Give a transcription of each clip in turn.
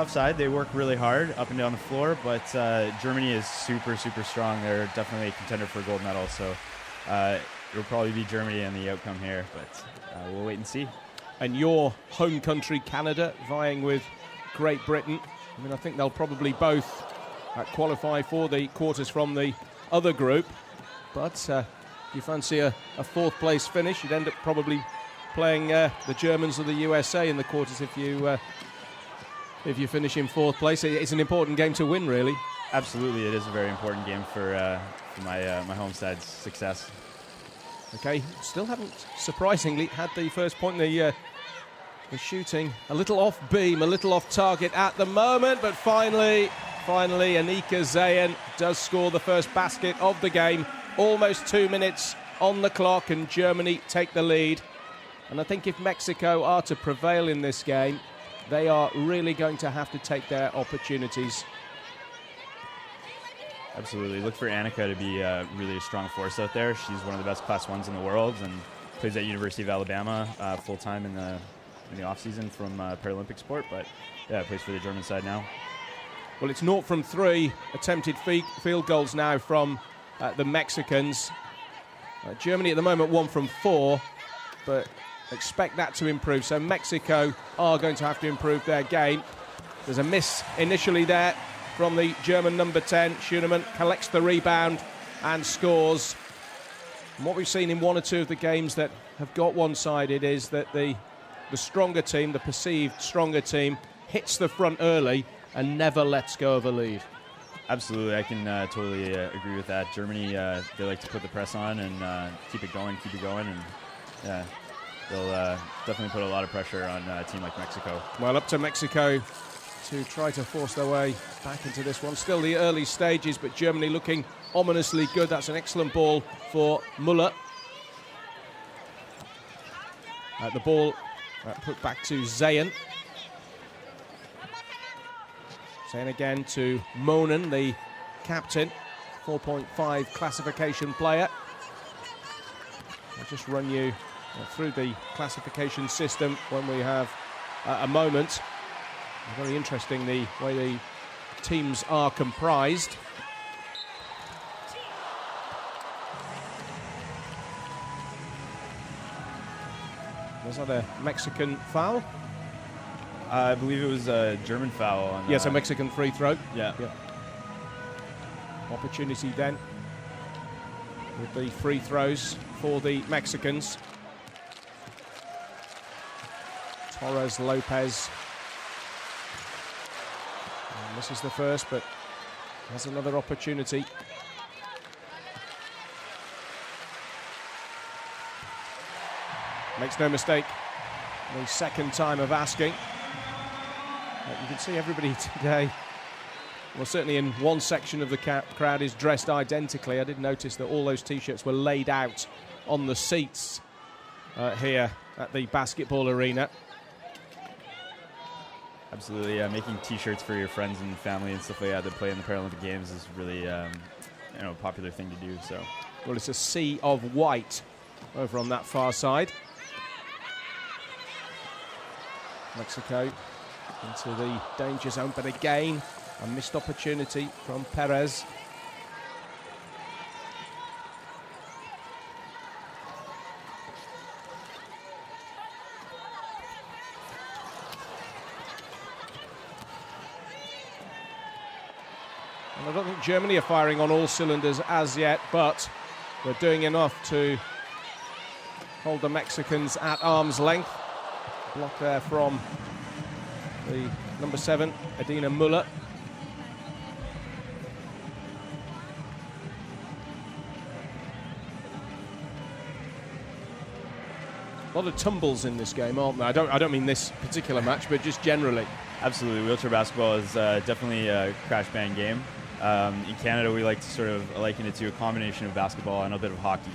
Offside, they work really hard up and down the floor, but Germany is super, super strong. They're definitely a contender for a gold medal, so it'll probably be Germany in the outcome here, but we'll wait and see. And your home country, Canada, vying with Great Britain. I mean, I think they'll probably both qualify for the quarters from the other group, but you fancy a fourth place finish, you'd end up probably playing the Germans or the USA in the quarters if you finish in fourth place. It's an important game to win, really. Absolutely, it is a very important game for my home side's success. Okay, still haven't, surprisingly, had the first point in the shooting. A little off beam, a little off target at the moment, but finally, Annika Zayen does score the first basket of the game. Almost 2 minutes on the clock, and Germany take the lead. And I think if Mexico are to prevail in this game, they are really going to have to take their opportunities. Absolutely. Look for Annika to be really a strong force out there. She's one of the best Class 1s in the world and plays at University of Alabama full-time in the off-season from Paralympic sport, but yeah, plays for the German side now. Well, it's 0 from 3 attempted field goals now from the Mexicans. Germany at the moment 1 from 4, but expect that to improve. So Mexico are going to have to improve their game. There's a miss initially there from the German number 10. Schoenemann collects the rebound and scores. And what we've seen in 1 or 2 of the games that have got one-sided is that the stronger team, the perceived stronger team, hits the front early and never lets go of a lead. Absolutely, I can totally agree with that. Germany, they like to put the press on and keep it going, and yeah, they'll definitely put a lot of pressure on a team like Mexico. Well, up to Mexico to try to force their way back into this one. Still the early stages, but Germany looking ominously good. That's an excellent ball for Müller. The ball put back to Zayen. Zayen again to Monen, the captain, 4.5 classification player. I'll just run you through the classification system when we have a moment. Very interesting the way the teams are comprised. Was that a Mexican foul? I believe it was a German foul. Yes, a Mexican free throw. Yeah. Opportunity then with the free throws for the Mexicans. Torres Lopez. And this is the first, but has another opportunity. Makes no mistake, the second time of asking. You can see everybody today, well, certainly in one section of the crowd, is dressed identically. I did notice that all those T-shirts were laid out on the seats here at the basketball arena. Absolutely, making T-shirts for your friends and family and stuff like that play in the Paralympic Games is really a popular thing to do. So, well, it's a sea of white over on that far side. Mexico into the danger zone, but again, a missed opportunity from Perez. And I don't think Germany are firing on all cylinders as yet, but they're doing enough to hold the Mexicans at arm's length. Block there from the number 7, Adina Müller. A lot of tumbles in this game, aren't there? I don't mean this particular match, but just generally. Absolutely, wheelchair basketball is definitely a crash bang game. In Canada, we like to sort of liken it to a combination of basketball and a bit of hockey.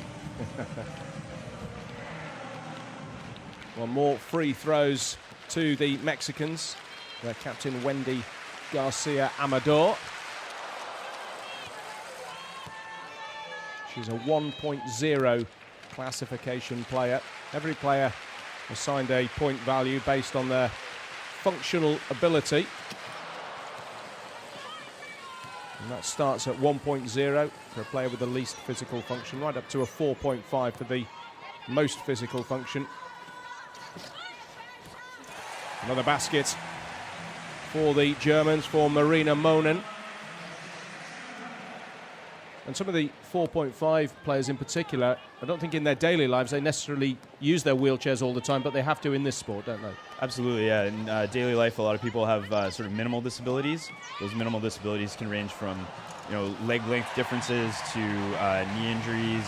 Well, more free throws to the Mexicans. Their captain, Wendy Garcia Amador. She's a 1.0 classification player. Every player assigned a point value based on their functional ability. And that starts at 1.0 for a player with the least physical function, right up to a 4.5 for the most physical function. Another basket for the Germans, for Marina Monen. And some of the 4.5 players in particular, I don't think in their daily lives they necessarily use their wheelchairs all the time, but they have to in this sport, don't they? Absolutely, yeah. In daily life, a lot of people have sort of minimal disabilities. Those minimal disabilities can range from, leg length differences to knee injuries,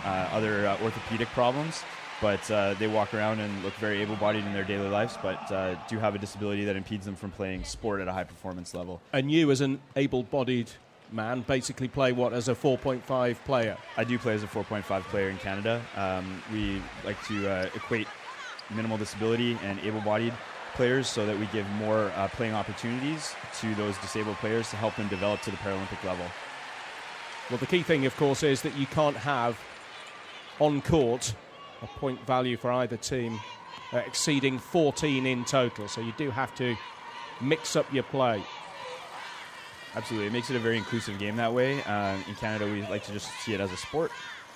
other orthopedic problems. But they walk around and look very able-bodied in their daily lives, but do have a disability that impedes them from playing sport at a high-performance level. And you, as an able-bodied man, basically play what, as a 4.5 player? I do play as a 4.5 player in Canada. We like to equate minimal disability and able-bodied players so that we give more playing opportunities to those disabled players to help them develop to the Paralympic level. Well, the key thing, of course, is that you can't have on court a point value for either team exceeding 14 in total, so you do have to mix up your play. Absolutely. It makes it a very inclusive game that way. In Canada, we like to just see it as a sport,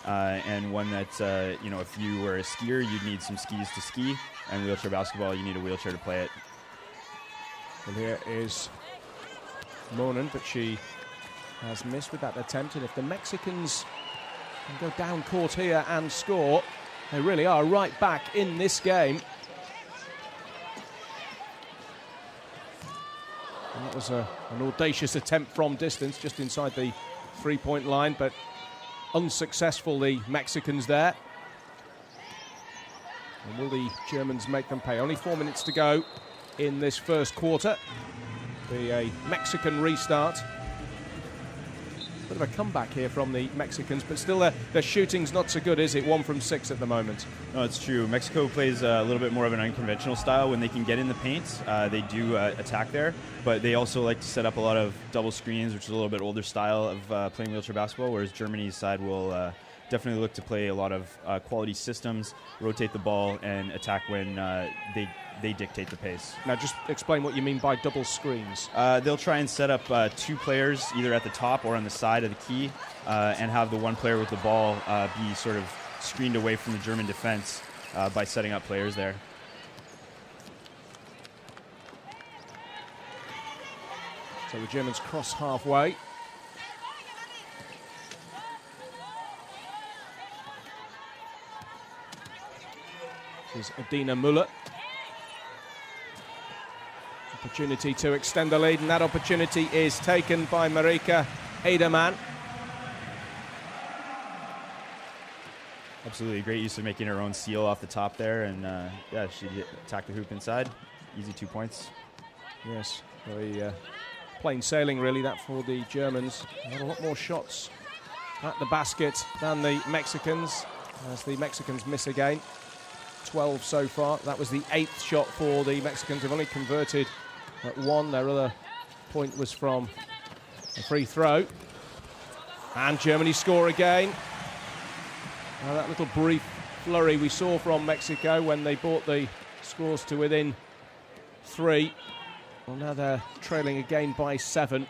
and one that, if you were a skier, you'd need some skis to ski, and wheelchair basketball, you need a wheelchair to play it. Well, here is Monen, but she has missed with that attempt, and if the Mexicans can go down court here and score, they really are right back in this game. And that was an audacious attempt from distance, just inside the three-point line, but unsuccessful, the Mexicans there. And will the Germans make them pay? Only 4 minutes to go in this first quarter. Be a Mexican restart. Bit of a comeback here from the Mexicans, but still their shooting's not so good, is it? 1 from 6 at the moment. No, it's true. Mexico plays a little bit more of an unconventional style. When they can get in the paint, they do attack there, but they also like to set up a lot of double screens, which is a little bit older style of playing wheelchair basketball, whereas Germany's side will definitely look to play a lot of quality systems, rotate the ball, and attack when they dictate the pace. Now, just explain what you mean by double screens. They'll try and set up 2 players either at the top or on the side of the key, and have the one player with the ball be sort of screened away from the German defense by setting up players there. So the Germans cross halfway. This is Adina Müller. Opportunity to extend the lead, and that opportunity is taken by Marika Ederman. Absolutely, great use of making her own seal off the top there, and she attacked the hoop inside. Easy 2 points. Yes, very plain sailing really, that for the Germans. Had a lot more shots at the basket than the Mexicans, as the Mexicans miss again. 12 so far. That was the 8th shot for the Mexicans. They've only converted at 1. Their other point was from a free throw. And Germany score again. Now that little brief flurry we saw from Mexico when they brought the scores to within 3. Well, now they're trailing again by 7.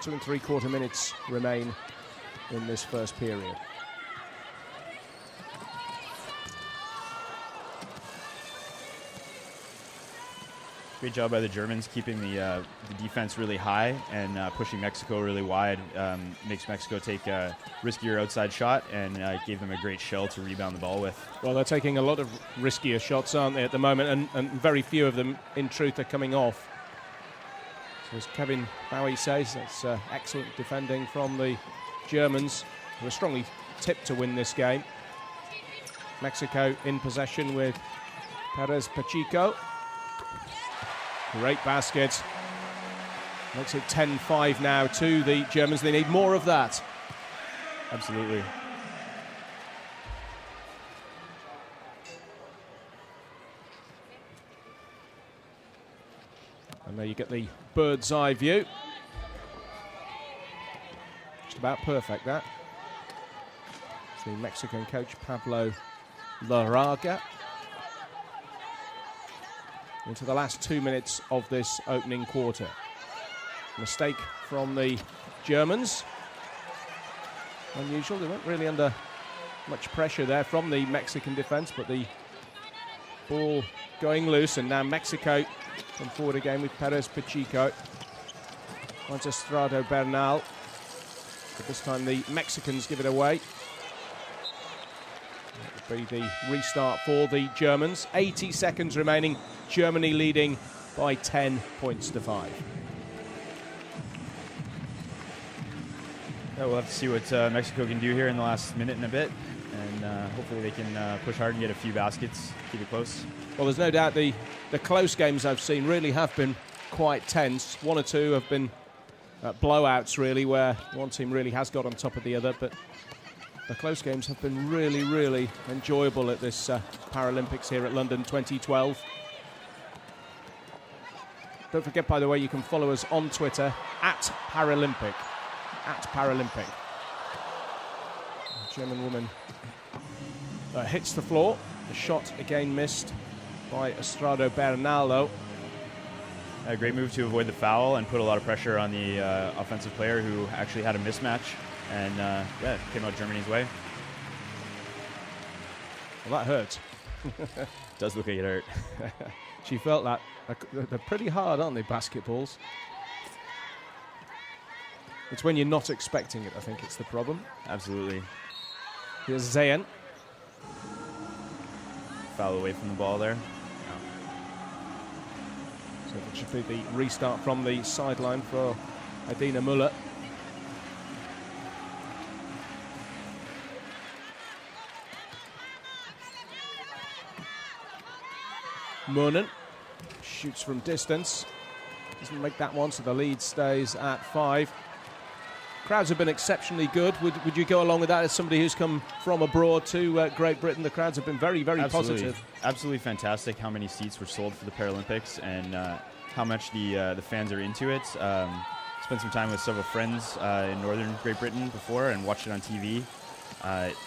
2 3/4 minutes remain in this first period. Great job by the Germans keeping the defense really high and pushing Mexico really wide. Makes Mexico take a riskier outside shot and gave them a great shell to rebound the ball with. Well, they're taking a lot of riskier shots, aren't they, at the moment, and very few of them, in truth, are coming off. So as Kevin Bowie says, that's excellent defending from the Germans, who are strongly tipped to win this game. Mexico in possession with Perez Pacheco. Great basket. Makes it 10-5 now to the Germans. They need more of that. Absolutely. And there you get the bird's eye view. Just about perfect, that. It's the Mexican coach, Pablo Larraga. into the last 2 minutes of this opening quarter. Mistake from the Germans. Unusual, they weren't really under much pressure there from the Mexican defence, but the ball going loose, and now Mexico come forward again with Perez Pacheco. Onto Estrado Bernal. But this time the Mexicans give it away. That will be the restart for the Germans. 80 seconds remaining. Germany leading by 10 points to 5. Yeah, we'll have to see what Mexico can do here in the last minute and a bit. And hopefully they can push hard and get a few baskets, keep it close. Well, there's no doubt the close games I've seen really have been quite tense. One or two have been blowouts, really, where one team really has got on top of the other. But the close games have been really, really enjoyable at this Paralympics here at London 2012. Don't forget, by the way, you can follow us on Twitter at Paralympic. At Paralympic. The German woman hits the floor. The shot again missed by Estrado Bernal, though. A great move to avoid the foul and put a lot of pressure on the offensive player who actually had a mismatch. And yeah, it came out Germany's way. Well, that hurt. Does look like it hurt. She felt that. They're pretty hard, aren't they, basketballs? It's when you're not expecting it, I think it's the problem. Absolutely. Here's Zayn. Foul away from the ball there. So it should be the restart from the sideline for Adina Müller. Murnan shoots from distance. Doesn't make that one, so the lead stays at 5. Crowds have been exceptionally good. Would you go along with that as somebody who's come from abroad to Great Britain? The crowds have been very, very positive. Absolutely fantastic how many seats were sold for the Paralympics and how much the fans are into it. Spent some time with several friends in northern Great Britain before and watched it on TV.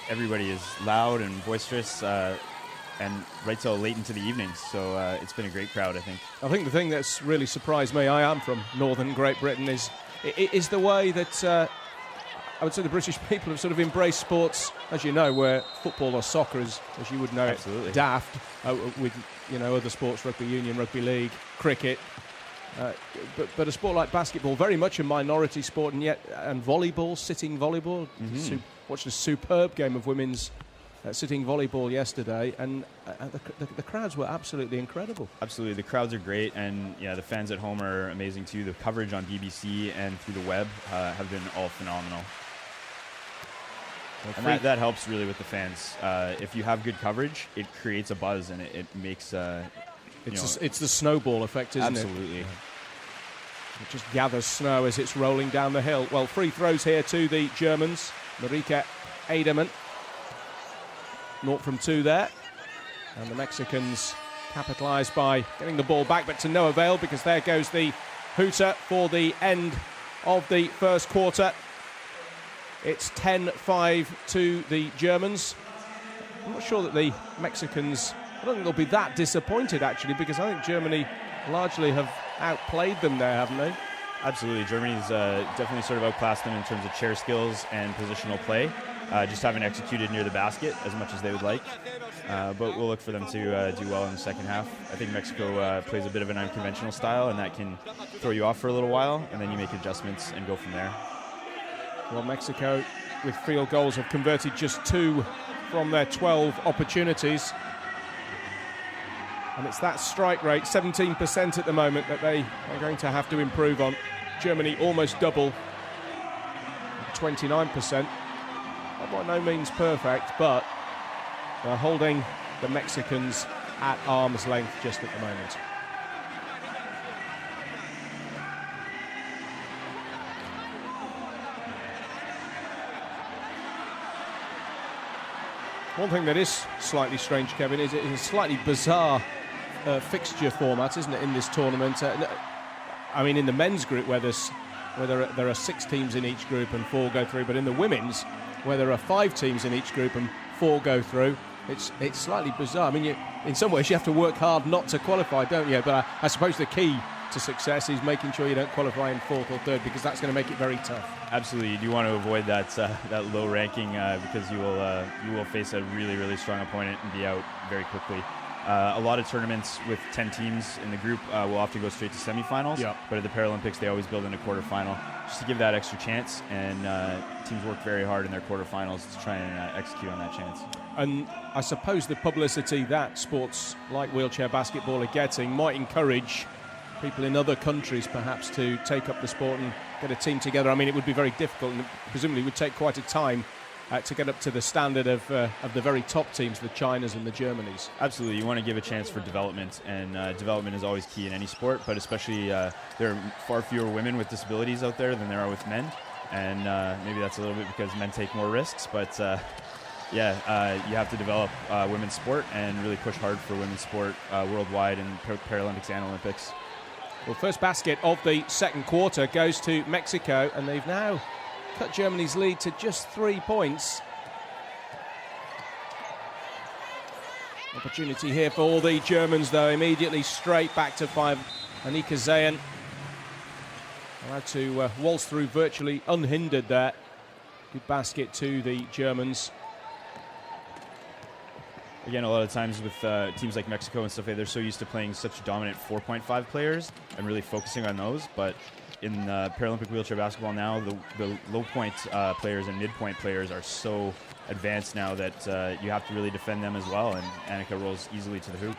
Everybody is loud and boisterous and right till late into the evenings. So it's been a great crowd, I think. I think the thing that's really surprised me, I am from northern Great Britain, is the way that I would say the British people have sort of embraced sports, as you know, where football or soccer is, as you would know, Absolutely. daft with other sports, rugby union, rugby league, cricket. But a sport like basketball, very much a minority sport, and volleyball, sitting volleyball. Mm-hmm. Watched a superb game of women's sitting volleyball yesterday, and the crowds were absolutely incredible. Absolutely, the crowds are great, and yeah, the fans at home are amazing too. The coverage on BBC and through the web have been all phenomenal. And that helps really with the fans. If you have good coverage, it creates a buzz, and it makes it's the snowball effect, isn't it? Absolutely. It just gathers snow as it's rolling down the hill. Well, free throws here to the Germans. Marika Ederman. 0 from 2 there. And the Mexicans capitalise by getting the ball back, but to no avail, because there goes the hooter for the end of the first quarter. It's 10-5 to the Germans. I'm not sure that the Mexicans, I don't think they'll be that disappointed, actually, because I think Germany largely have outplayed them there, haven't they? Absolutely. Germany's definitely sort of outclassed them in terms of chair skills and positional play. Just haven't executed near the basket as much as they would like. But we'll look for them to do well in the second half. I think Mexico plays a bit of an unconventional style, and that can throw you off for a little while, and then you make adjustments and go from there. Well, Mexico, with field goals, have converted just 2 from their 12 opportunities. And it's that strike rate, 17% at the moment, that they are going to have to improve on. Germany almost double, 29%. Not by no means perfect, but they're holding the Mexicans at arm's length just at the moment. One thing that is slightly strange, Kevin, is it is a slightly bizarre fixture format, isn't it, in this tournament? I mean, in the men's group, where there are 6 teams in each group and 4 go through, but in the women's, where there are 5 teams in each group and 4 go through, It's slightly bizarre. I mean, in some ways you have to work hard not to qualify, don't you? But I suppose the key to success is making sure you don't qualify in fourth or third, because that's going to make it very tough. Absolutely, you do want to avoid that low ranking because you will face a really strong opponent and be out very quickly. A lot of tournaments with 10 teams in the group will often go straight to semifinals, but at the Paralympics they always build in a quarterfinal just to give that extra chance, and teams work very hard in their quarterfinals to try and execute on that chance. And I suppose the publicity that sports like wheelchair basketball are getting might encourage people in other countries perhaps to take up the sport and get a team together. I mean, it would be very difficult and presumably would take quite a time to get up to the standard of the very top teams, the Chinas and the Germanys. Absolutely, you want to give a chance for development, and development is always key in any sport, but especially there are far fewer women with disabilities out there than there are with men, and maybe that's a little bit because men take more risks, but you have to develop women's sport and really push hard for women's sport worldwide in Paralympics and Olympics. Well, first basket of the second quarter goes to Mexico, and they've now cut Germany's lead to just 3 points. Opportunity here for all the Germans, though, immediately straight back to 5. Annika Zayn allowed to waltz through virtually unhindered there. Good basket to the Germans. Again, a lot of times with teams like Mexico and stuff, they're so used to playing such dominant 4.5 players and really focusing on those. But in Paralympic wheelchair basketball now, the low point players and mid-point players are so advanced now that you have to really defend them as well. And Annika rolls easily to the hoop.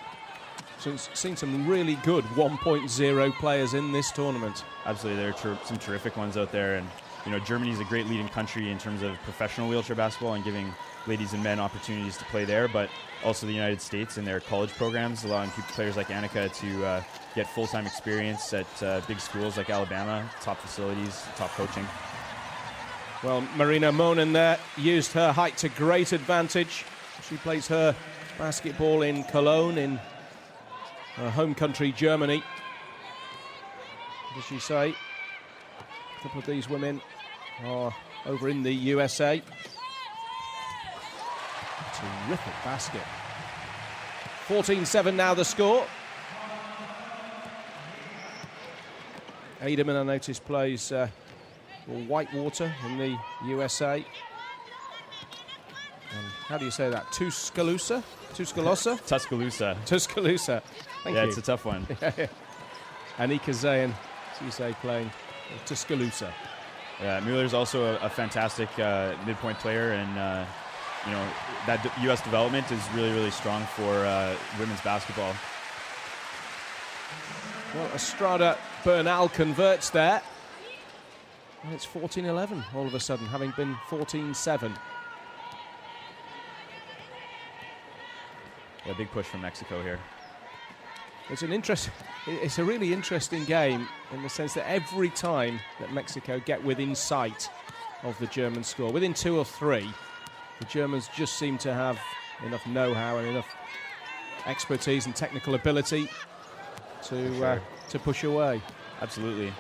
So seen some really good 1.0 players in this tournament. Absolutely, there are some terrific ones out there. And Germany is a great leading country in terms of professional wheelchair basketball and giving ladies and men opportunities to play there, but also the United States in their college programs, allowing players like Annika to get full-time experience at big schools like Alabama, top facilities, top coaching. Well, Marina Monen there used her height to great advantage. She plays her basketball in Cologne, in her home country, Germany. What does she say? A couple of these women are over in the USA. Terrific basket. 14-7 now the score. Aderman, I noticed, plays for Whitewater in the USA. And how do you say that? Tuscaloosa? Tuscaloosa? Tuscaloosa. Thank you. It's a tough one. Annika Zayn, as you say, playing Tuscaloosa. Yeah, Mueller's also a fantastic midpoint player, and that U.S. development is really strong for women's basketball. Well, Estrada Bernal converts there. And it's 14-11 all of a sudden, having been 14-7. Yeah, big push from Mexico here. It's a really interesting game in the sense that every time that Mexico get within sight of the German score, within 2 or 3, the Germans just seem to have enough know-how and enough expertise and technical ability to push away. Absolutely.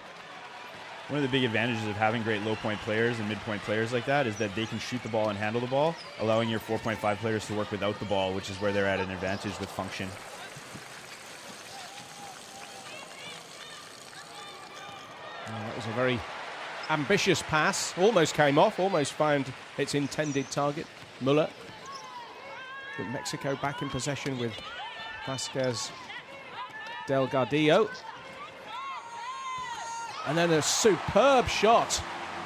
One of the big advantages of having great low-point players and mid-point players like that is that they can shoot the ball and handle the ball, allowing your 4.5 players to work without the ball, which is where they're at an advantage with function. That was a very ambitious pass. Almost came off, almost found its intended target, Muller. But Mexico back in possession with Vasquez Delgadillo. And then a superb shot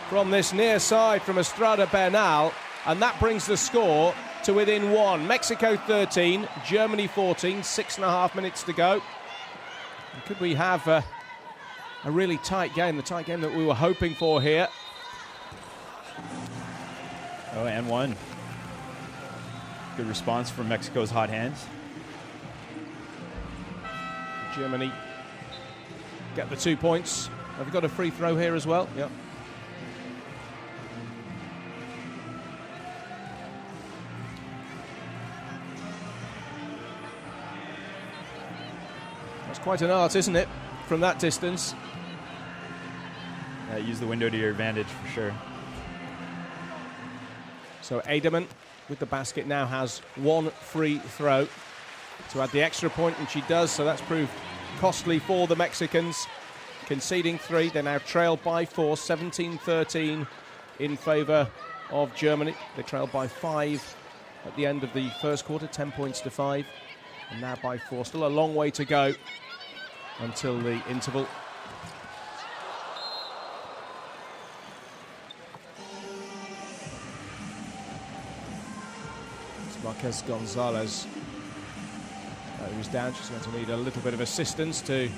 from this near side from Estrada Bernal, and that brings the score to within 1. Mexico 13, Germany 14, 6.5 minutes to go. And could we have a really tight game, the tight game that we were hoping for here? Oh, and one. Good response from Mexico's hot hands. Germany get the 2 points. Have we got a free throw here as well? Yep. That's quite an art, isn't it, from that distance? Use the window to your advantage for sure. So Aderman with the basket now has one free throw to add the extra point, and she does, so that's proved costly for the Mexicans. Conceding 3, they now trail by 4, 17-13 in favour of Germany. They trailed by 5 at the end of the first quarter, 10 points to 5, and now by 4. Still a long way to go until the interval. It's Marquez Gonzalez who's down. She's going to need a little bit of assistance to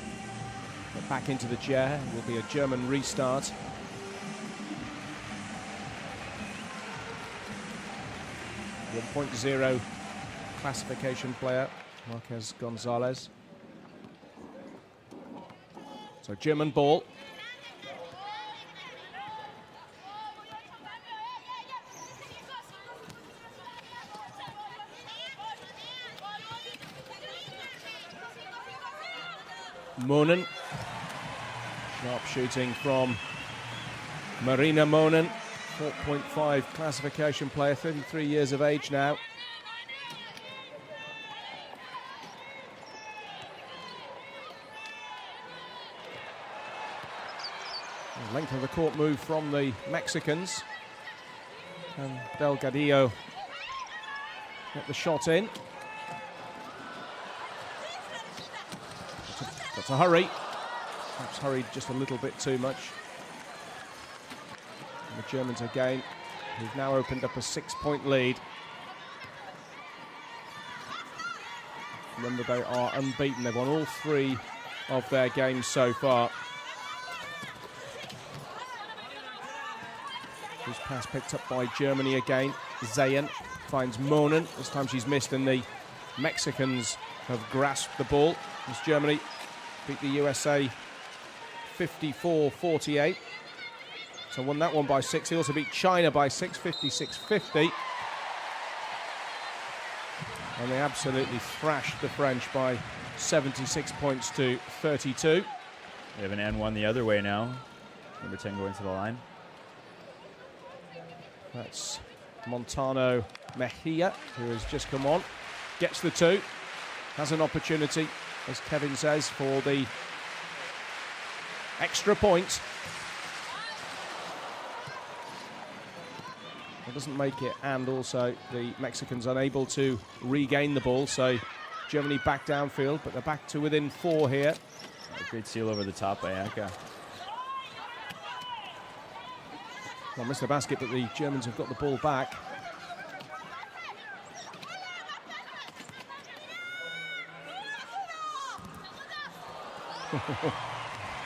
get back into the chair. It will be a German restart. .0 classification player, Marquez Gonzalez. So German ball. Monen. Sharp shooting from Marina Monen. 4.5 classification player, 33 years of age now. Length of the court move from the Mexicans. And Delgadillo get the shot in. That's a hurry. Perhaps hurried just a little bit too much. And the Germans again, who've now opened up a 6-point lead. Remember, they are unbeaten. They've won all 3 of their games so far. This pass picked up by Germany again. Zayn finds Monen. This time she's missed, and the Mexicans have grasped the ball. As Germany beat the USA 54-48. So won that one by 6. They also beat China by 6, 56-50. And they absolutely thrashed the French by 76 points to 32. We have an N1 the other way now. Number 10 going to the line. That's Montano Mejia, who has just come on. Gets the 2. Has an opportunity, as Kevin says, for the extra point. It doesn't make it, and also the Mexicans unable to regain the ball, so Germany back downfield, but they're back to within 4 here. A great seal over the top by Anka. Well, missed the basket, but the Germans have got the ball back.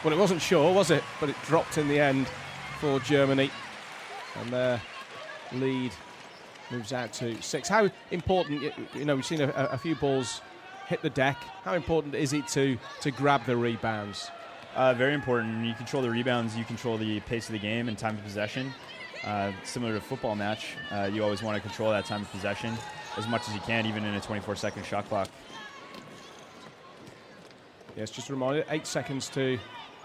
Well, it wasn't sure, was it? But it dropped in the end for Germany. And their lead moves out to 6. How important, you know, we've seen a few balls hit the deck. How important is it to grab the rebounds? Very important. When you control the rebounds, you control the pace of the game and time of possession. Similar to a football match, you always want to control that time of possession as much as you can, even in a 24-second shot clock. Yes, just a reminder, 8 seconds to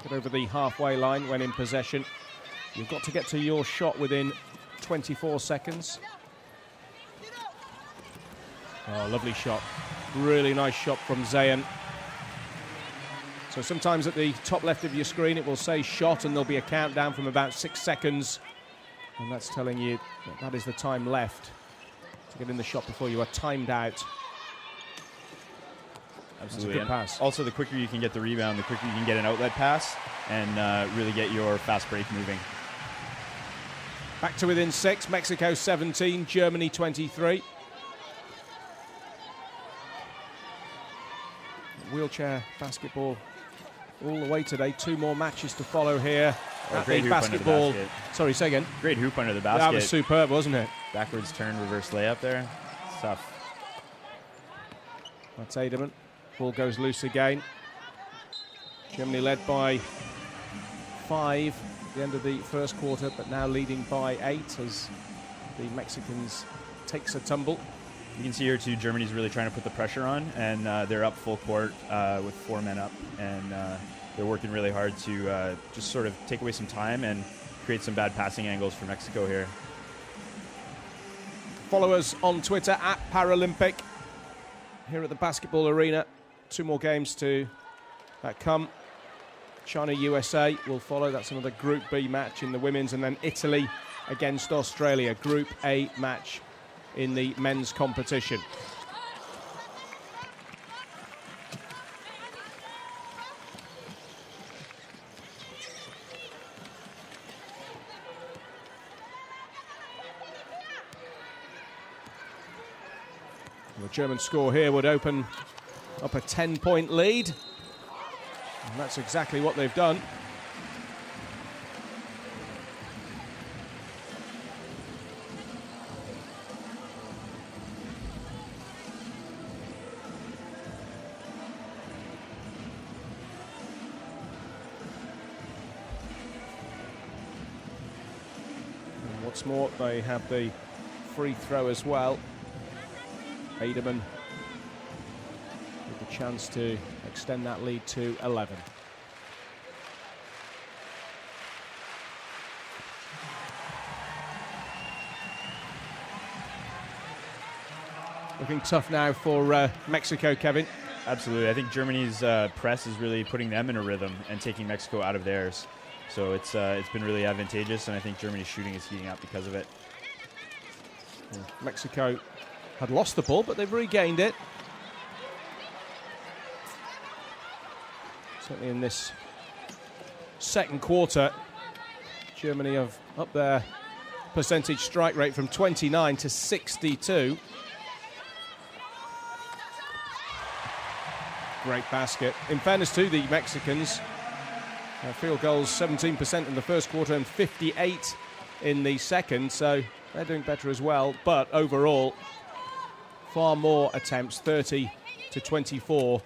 get over the halfway line when in possession. You've got to get to your shot within 24 seconds. Oh, lovely shot. Really nice shot from Zayn. So sometimes at the top left of your screen it will say shot, and there'll be a countdown from about 6 seconds. And that's telling you that is the time left to get in the shot before you are timed out. Absolutely. That's a good pass. Also, the quicker you can get the rebound, the quicker you can get an outlet pass and really get your fast break moving. Back to within 6, Mexico 17, Germany 23. Wheelchair basketball all the way today. 2 more matches to follow here. Oh, great hoop under the basket. Sorry, say again. Great hoop under the basket. That was superb, wasn't it? Backwards turn, reverse layup there. It's tough. That's Aderman. Ball goes loose again. Germany led by 5 at the end of the first quarter, but now leading by 8 as the Mexicans takes a tumble. You can see here too, Germany's really trying to put the pressure on, and they're up full court with 4 men up, and they're working really hard to just sort of take away some time and create some bad passing angles for Mexico here. Follow us on Twitter at Paralympic. Here at the basketball arena, 2 more games to come. China, USA will follow. That's another Group B match in the women's, and then Italy against Australia, Group A match in the men's competition. The German score here would open up a 10-point lead. And that's exactly what they've done. And what's more, they have the free throw as well. Aderman with the chance to extend that lead to 11. Looking tough now for Mexico, Kevin. Absolutely. I think Germany's press is really putting them in a rhythm and taking Mexico out of theirs. So it's been really advantageous, and I think Germany's shooting is heating up because of it. Mexico had lost the ball, but they've regained it. Certainly in this second quarter, Germany have upped their percentage strike rate from 29 to 62. Great basket. In fairness to the Mexicans, field goals 17% in the first quarter and 58 in the second, so they're doing better as well. But overall, far more attempts, 30 to 24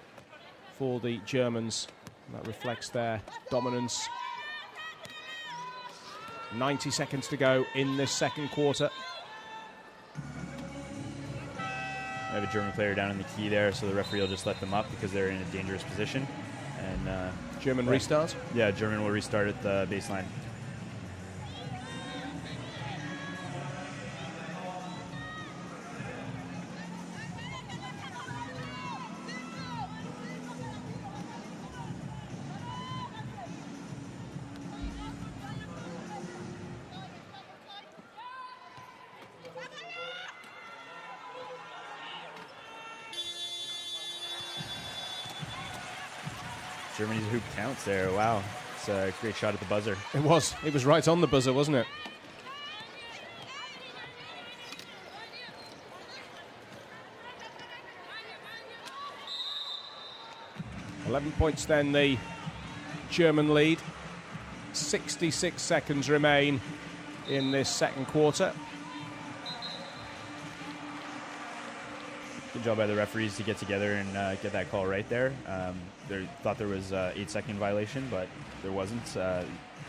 for the Germans. That reflects their dominance. 90 seconds to go in this second quarter. I have a German player down in the key there, so the referee will just let them up because they're in a dangerous position. And German restart? Yeah, German will restart at the baseline. Germany's hoop counts there. Wow. It's a great shot at the buzzer. It was. It was right on the buzzer, wasn't it? $11 points then, the German lead. 66 seconds remain in this second quarter. Good job by the referees to get together and get that call right there. They thought there was an 8-second violation, but there wasn't.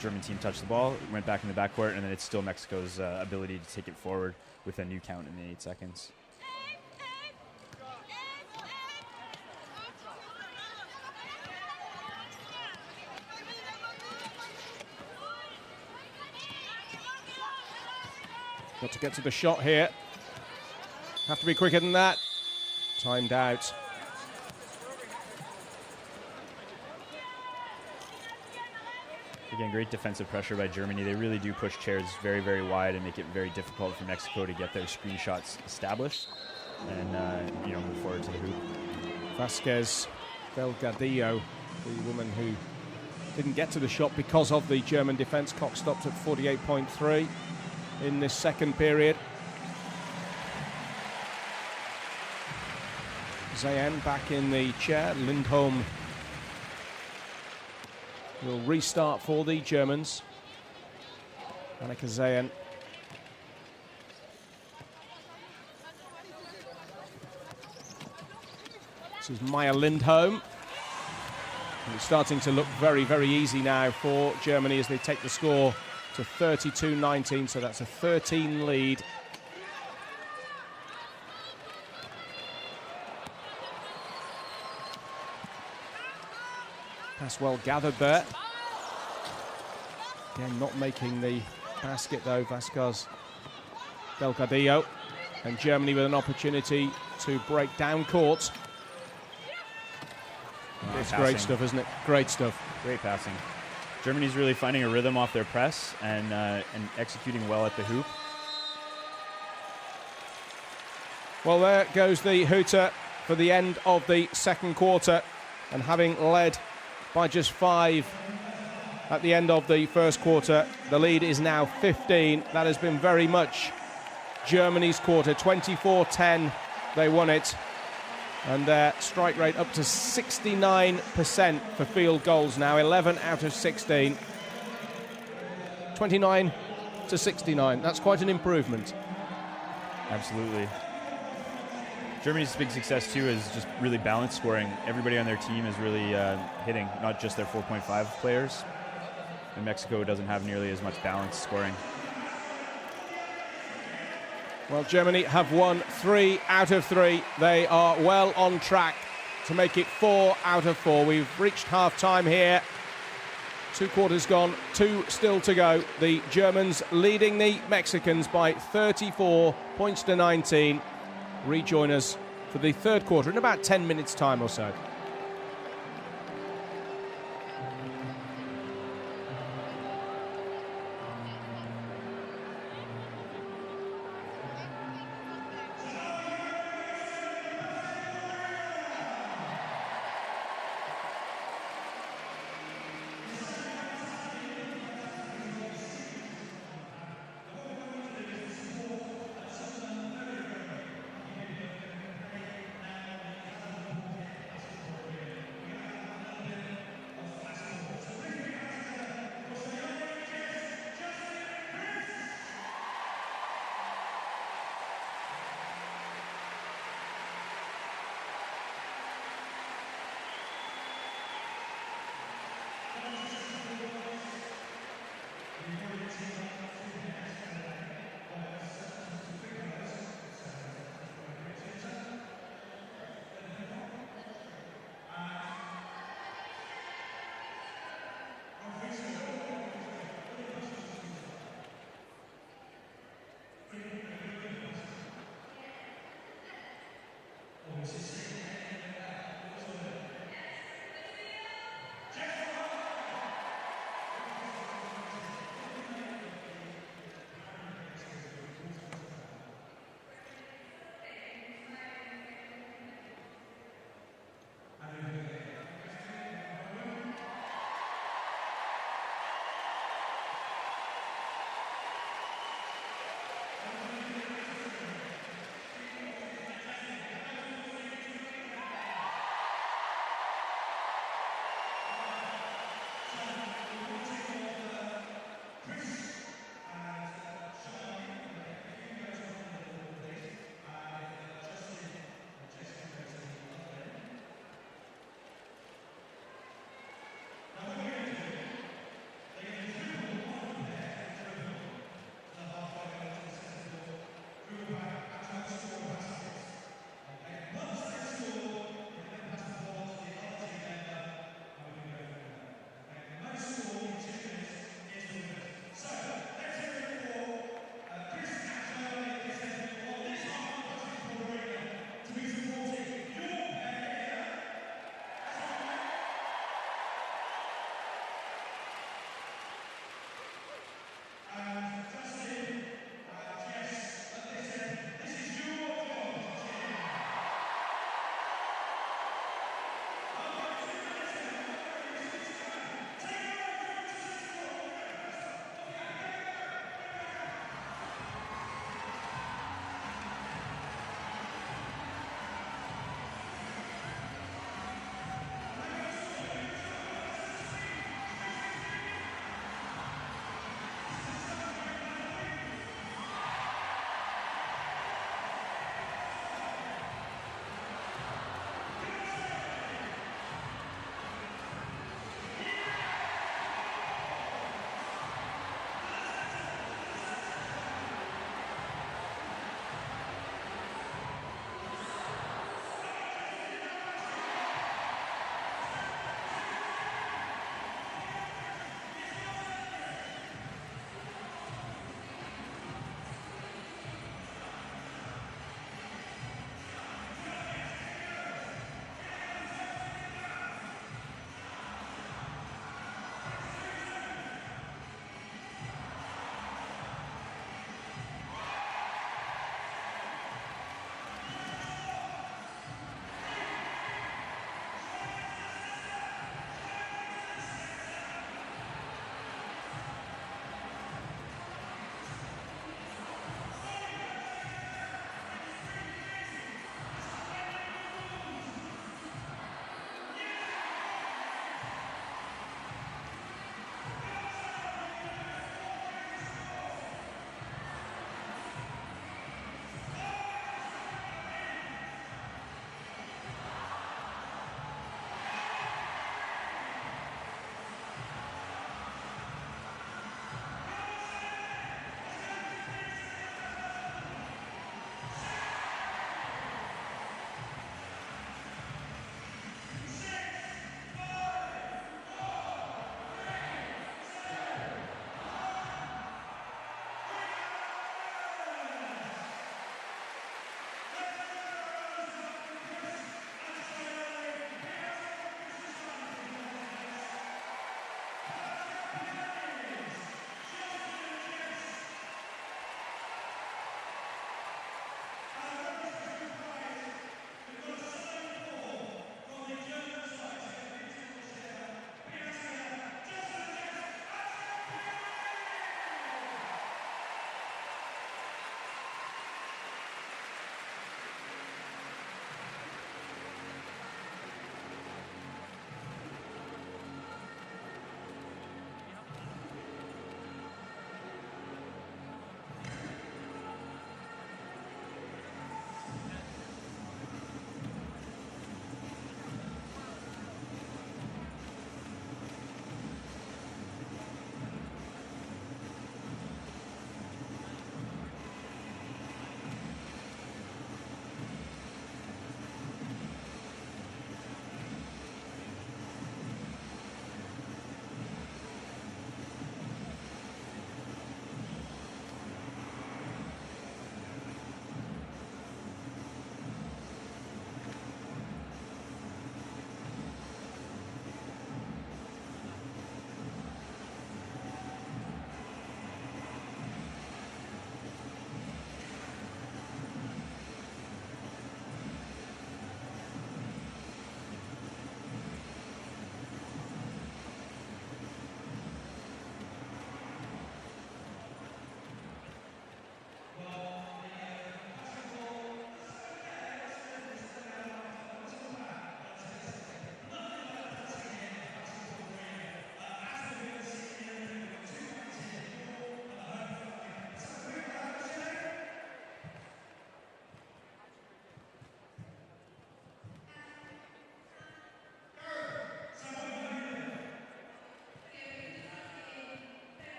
German team touched the ball, went back in the backcourt, and then it's still Mexico's ability to take it forward with a new count in the 8 seconds. Got to get to the shot here. Have to be quicker than that. Timed out. Again, great defensive pressure by Germany. They really do push chairs very, very wide and make it very difficult for Mexico to get their screen shots established and move forward to the hoop. Vasquez Delgadillo, the woman who didn't get to the shot because of the German defense. Clock stopped at 48.3 in this second period. Zayen back in the chair. Lindholm will restart for the Germans. Annika Zayen. This is Maya Lindholm. And it's starting to look very, very easy now for Germany as they take the score to 32-19, so that's a 13 lead. Pass well gathered there. Again, not making the basket though, Vasquez Delgadillo. And Germany with an opportunity to break down court. It's great stuff, isn't it? Great stuff. Great passing. Germany's really finding a rhythm off their press and executing well at the hoop. Well, there goes the hooter for the end of the second quarter. And having led by just 5 at the end of the first quarter, the lead is now 15. That has been very much Germany's quarter. 24-10, they won it. And their strike rate up to 69% for field goals now, 11 out of 16. 29-69, that's quite an improvement. Absolutely. Germany's big success, too, is just really balanced scoring. Everybody on their team is really hitting, not just their 4.5 players. And Mexico doesn't have nearly as much balanced scoring. Well, Germany have won 3 out of 3. They are well on track to make it 4 out of 4. We've reached half-time here. 2 quarters gone, 2 still to go. The Germans leading the Mexicans by 34 points to 19. Rejoin us for the third quarter in about 10 minutes' time or so.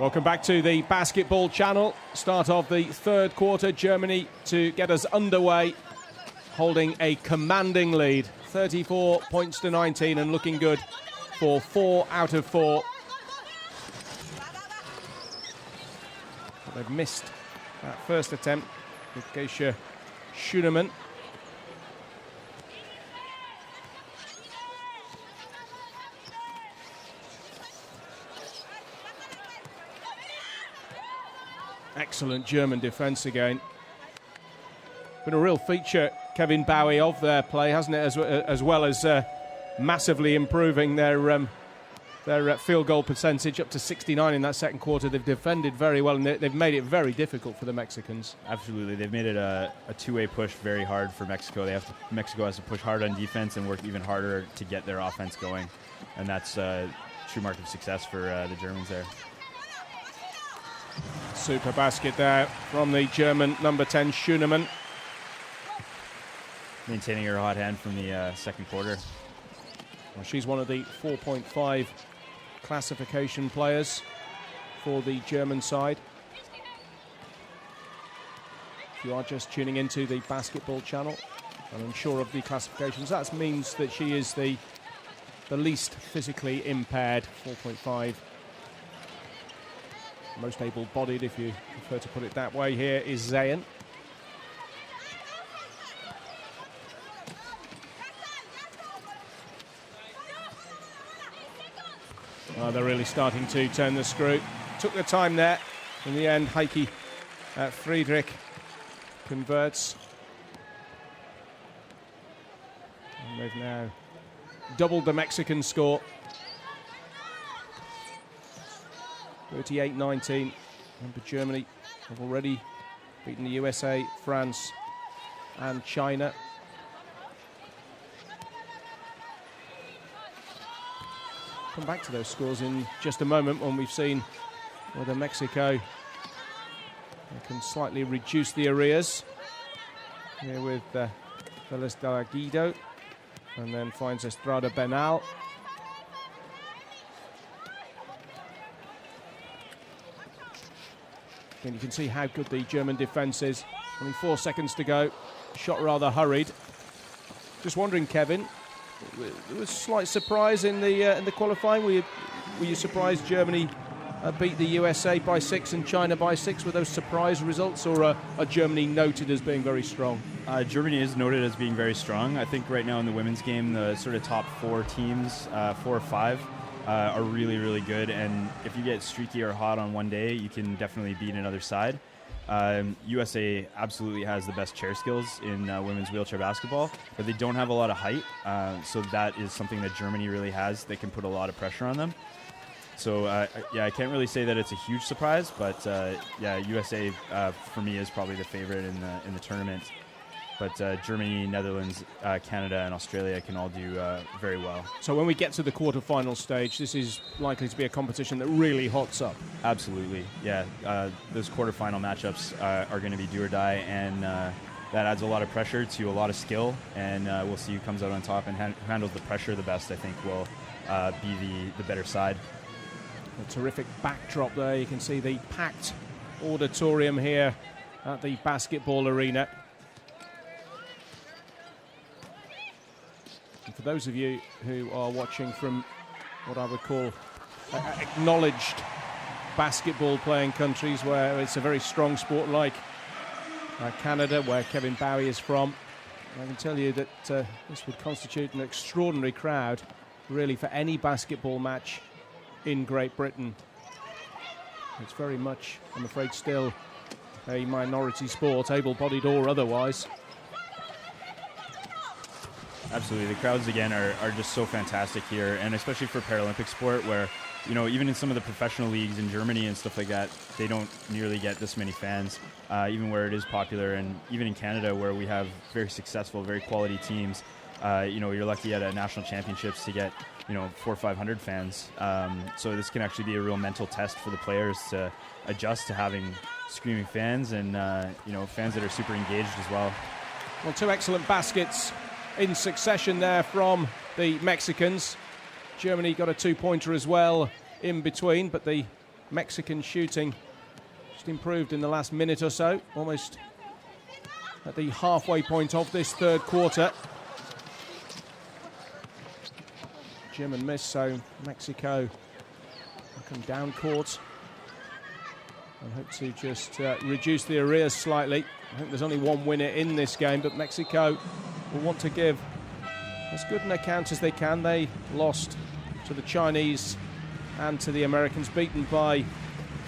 Welcome back to the basketball channel. Start of the third quarter. Germany to get us underway, holding a commanding lead, 34 points to 19, and looking good for 4 out of 4. But they've missed that first attempt with Geisha Schunemann. Excellent German defence again. Been a real feature, Kevin Bowie, of their play, hasn't it? As well as massively improving their field goal percentage up to 69 in that second quarter. They've defended very well, and they've made it very difficult for the Mexicans. Absolutely, they've made it a two-way push very hard for Mexico. Mexico has to push hard on defense and work even harder to get their offense going, and that's a true mark of success for the Germans there. Super basket there from the German number 10, Schunemann. Maintaining her hot hand from the second quarter. Well, she's one of the 4.5 classification players for the German side. If you are just tuning into the basketball channel and unsure of the classifications, that means that she is the least physically impaired, 4.5. Most able-bodied, if you prefer to put it that way. Here is Zayn. They're really starting to turn the screw. Took the time there. In the end, Heike Friedrich converts. And they've now doubled the Mexican score. 38-19. Remember, Germany have already beaten the USA, France and China. Come back to those scores in just a moment when we've seen whether Mexico can slightly reduce the arrears. Here with Velas de la Guido, and then finds Estrada Benal. And you can see how good the German defence is. Only 4 seconds to go. Shot rather hurried. Just wondering, Kevin, there was a slight surprise in the qualifying. Were you surprised Germany beat the USA by 6 and China by 6? Were those surprise results, or are Germany noted as being very strong? Germany is noted as being very strong. I think right now in the women's game, the sort of top 4 teams, 4 or 5, are really, really good, and if you get streaky or hot on one day, you can definitely beat another side. USA absolutely has the best chair skills in women's wheelchair basketball, but they don't have a lot of height, so that is something that Germany really has that can put a lot of pressure on them. So yeah, I can't really say that it's a huge surprise, but yeah, USA for me is probably the favorite in the tournament. But Germany, Netherlands, Canada, and Australia can all do very well. So when we get to the quarterfinal stage, this is likely to be a competition that really hots up. Absolutely, yeah. Those quarterfinal matchups are going to be do or die, and that adds a lot of pressure to a lot of skill. And we'll see who comes out on top and who handles the pressure the best. I think will be the better side. A terrific backdrop there. You can see the packed auditorium here at the basketball arena. And for those of you who are watching from what I would call acknowledged basketball playing countries where it's a very strong sport, like Canada, where Kevin Bowie is from, I can tell you that this would constitute an extraordinary crowd really for any basketball match in Great Britain. It's very much, I'm afraid, still a minority sport, able-bodied or otherwise. Absolutely, the crowds again are just so fantastic here, and especially for Paralympic sport, where, you know, even in some of the professional leagues in Germany and stuff like that, they don't nearly get this many fans, even where it is popular, and even in Canada where we have very successful, very quality teams. You know, you're lucky at national championships to get, you know, 400 or 500 fans. So this can actually be a real mental test for the players to adjust to having screaming fans and, you know, fans that are super engaged as well. Well, 2 excellent baskets in succession there from the Mexicans. Germany got a 2-pointer as well in between, but the Mexican shooting just improved in the last minute or so, almost at the halfway point of this third quarter. German miss, so Mexico come down court and hope to just reduce the arrears slightly. I think there's only one winner in this game, but Mexico will want to give as good an account as they can. They lost to the Chinese and to the Americans, beaten by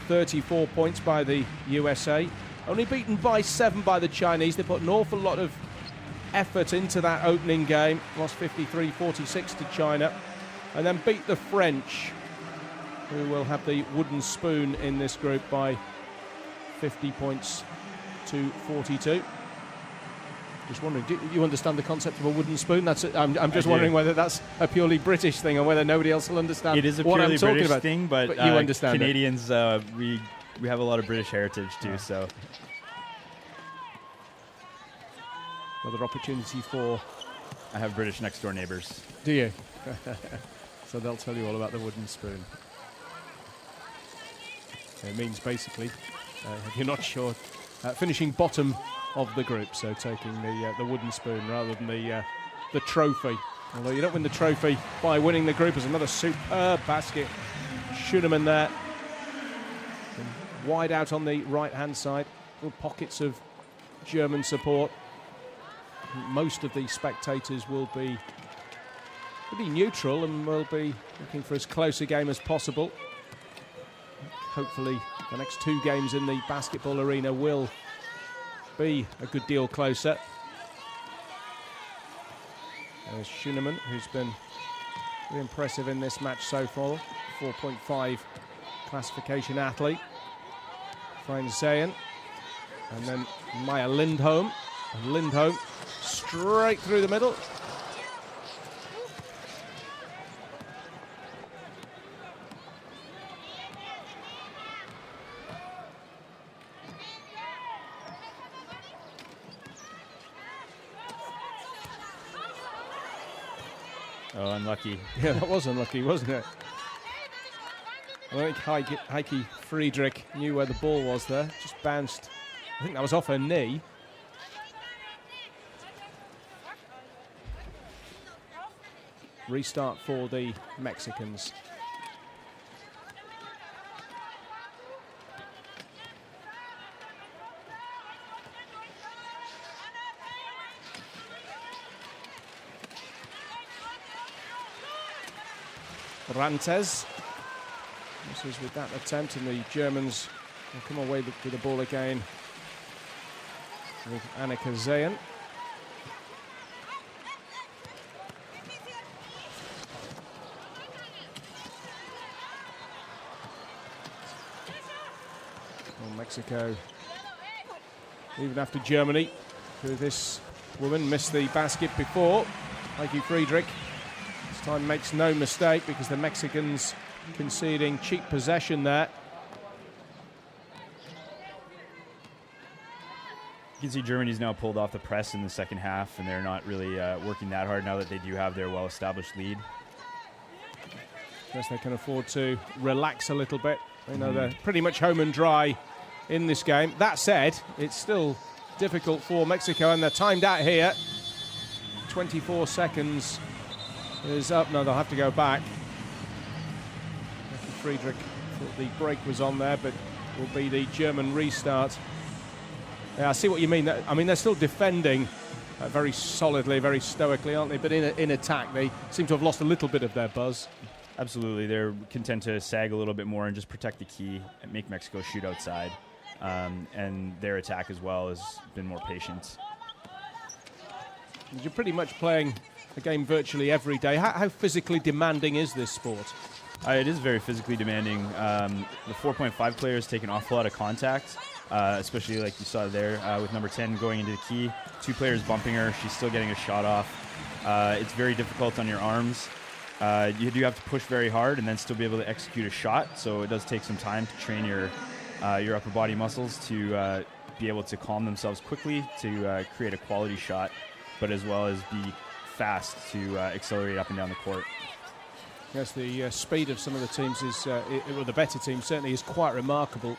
34 points by the USA. Only beaten by 7 by the Chinese. They put an awful lot of effort into that opening game. Lost 53-46 to China. And then beat the French, who will have the wooden spoon in this group by 50 points to 42. Just wondering, do you understand the concept of a wooden spoon? I'm just wondering whether that's a purely British thing or whether nobody else will understand. It is a what purely I'm talking British about. thing, but you understand Canadians, we have a lot of British heritage too. So another opportunity for. I have British next door neighbors. Do you? So they'll tell you all about the wooden spoon. It means basically, if you're not sure, finishing bottom of the group, so taking the wooden spoon rather than the trophy. Although you don't win the trophy by winning the group. There's another superb basket. Schönemann there. And wide out on the right-hand side. Little pockets of German support. Most of the spectators will be pretty neutral and will be looking for as close a game as possible. Hopefully the next 2 games in the basketball arena will be a good deal closer. There's Schönemann, who's been really impressive in this match so far. 4.5 classification athlete. Finds Zayn. And then Maya Lindholm. And Lindholm straight through the middle. Oh, unlucky. Yeah, that was unlucky, wasn't it? I think Heike Friedrich knew where the ball was there. Just bounced. I think that was off her knee. Restart for the Mexicans. Rantes misses with that attempt, and the Germans will come away with the ball again with Annika Zayn. Well, Mexico, even after Germany, who this woman missed the basket before, Heike Friedrich, time makes no mistake because the Mexicans conceding cheap possession there. You can see Germany's now pulled off the press in the second half, and they're not really working that hard now that they do have their well-established lead. Guess they can afford to relax a little bit. They know they're pretty much home and dry in this game. That said, it's still difficult for Mexico, and they're timed out here. 24 seconds is up. No, they'll have to go back. Friedrich thought the break was on there, but will be the German restart. Yeah, I see what you mean. I mean, they're still defending very solidly, very stoically, aren't they? But in attack, they seem to have lost a little bit of their buzz. Absolutely. They're content to sag a little bit more and just protect the key and make Mexico shoot outside. And their attack as well has been more patient. You're pretty much playing a game virtually every day. How physically demanding is this sport? It is very physically demanding. The 4.5 players take an awful lot of contact, especially like you saw there with number 10 going into the key. 2 players bumping her. She's still getting a shot off. It's very difficult on your arms. You do have to push very hard and then still be able to execute a shot. So it does take some time to train your upper body muscles to be able to calm themselves quickly to create a quality shot, but as well as be fast to accelerate up and down the court. Yes, the speed of some of the teams is, well, the better team certainly is quite remarkable.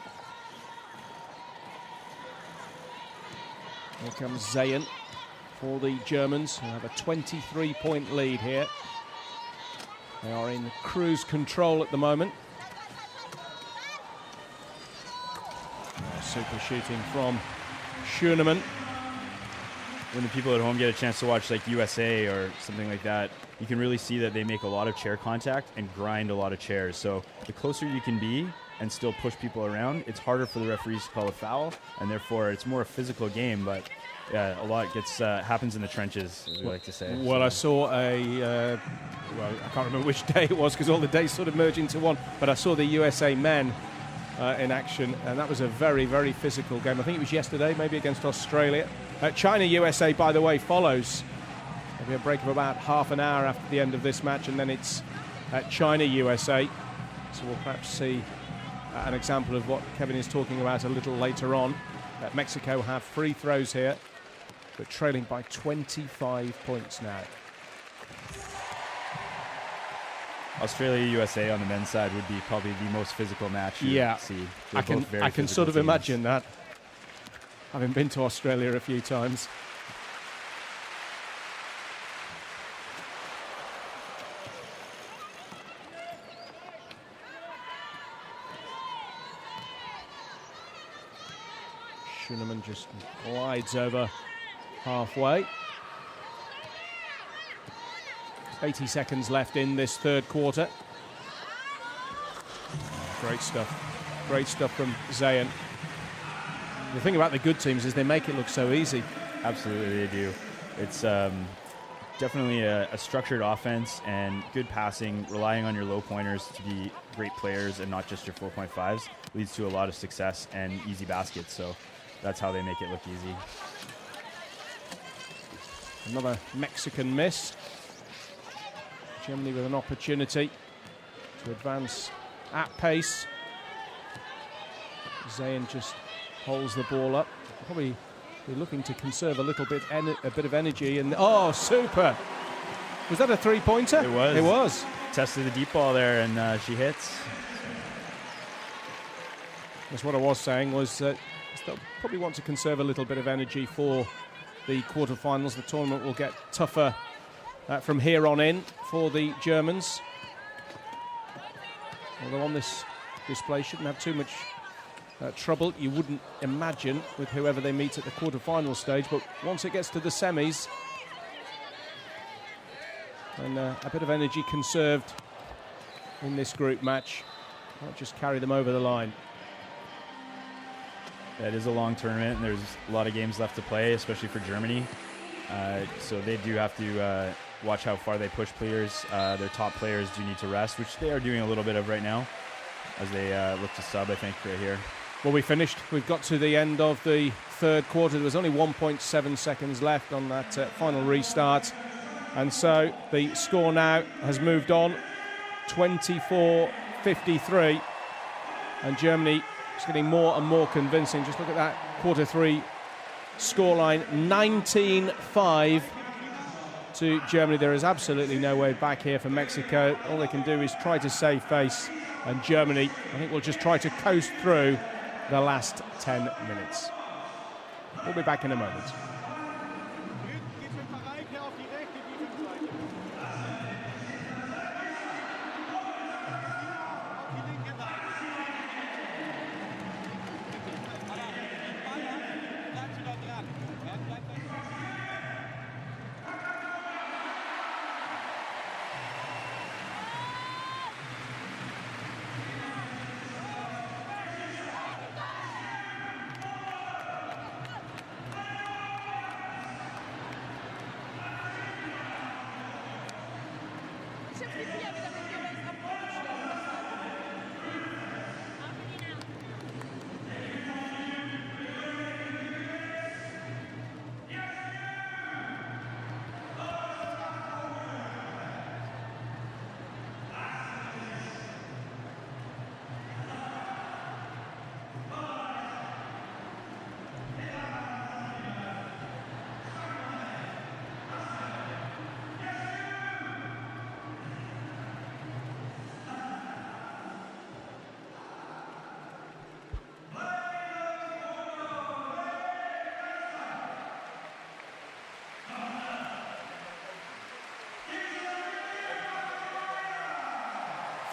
Here comes Zayn for the Germans, who have a 23-point lead here. They are in cruise control at the moment. Super shooting from Schoenemann. When the people at home get a chance to watch like USA or something like that, you can really see that they make a lot of chair contact and grind a lot of chairs. So the closer you can be and still push people around, it's harder for the referees to call a foul, and therefore it's more a physical game. But yeah, a lot gets happens in the trenches, as we like to say. Well, I saw I can't remember which day it was because all the days sort of merge into one, but I saw the USA men in action, and that was a very, very physical game. I think it was yesterday, maybe against Australia. China-USA, by the way, follows. There'll be a break of about half an hour after the end of this match, and then it's China-USA. So we'll perhaps see an example of what Kevin is talking about a little later on. Mexico have free throws here, but trailing by 25 points now. Australia-USA on the men's side would be probably the most physical match you see. I can sort of teams. imagine that, having been to Australia a few times. Schoenemann just glides over halfway. 80 seconds left in this third quarter. Great stuff. Great stuff from Zayn. The thing about the good teams is they make it look so easy. Absolutely, they do. It's definitely a structured offense and good passing, relying on your low pointers to be great players and not just your 4.5s, leads to a lot of success and easy baskets. So that's how they make it look easy. Another Mexican miss. Germany with an opportunity to advance at pace. Zayn just holds the ball up. Probably be looking to conserve a little bit, a bit of energy. And oh, super! Was that a three-pointer? It was. It was. Tested the deep ball there, and she hits. That's what I was saying. Was they'll probably want to conserve a little bit of energy for the quarterfinals. The tournament will get tougher from here on in for the Germans. Although on this display shouldn't have too much trouble, you wouldn't imagine, with whoever they meet at the quarterfinal stage. But once it gets to the semis, and a bit of energy conserved in this group match might just carry them over the line. It is a long tournament, and there's a lot of games left to play, especially for Germany. So they do have to watch how far they push players. Their top players do need to rest, which they are doing a little bit of right now as they look to sub, I think, right here. Well, we finished. We've got to the end of the third quarter. There was only 1.7 seconds left on that final restart. And so the score now has moved on, 24-53. And Germany is getting more and more convincing. Just look at that quarter three scoreline, 19-5 to Germany. There is absolutely no way back here for Mexico. All they can do is try to save face. And Germany, I think, will just try to coast through the last 10 minutes. We'll be back in a moment.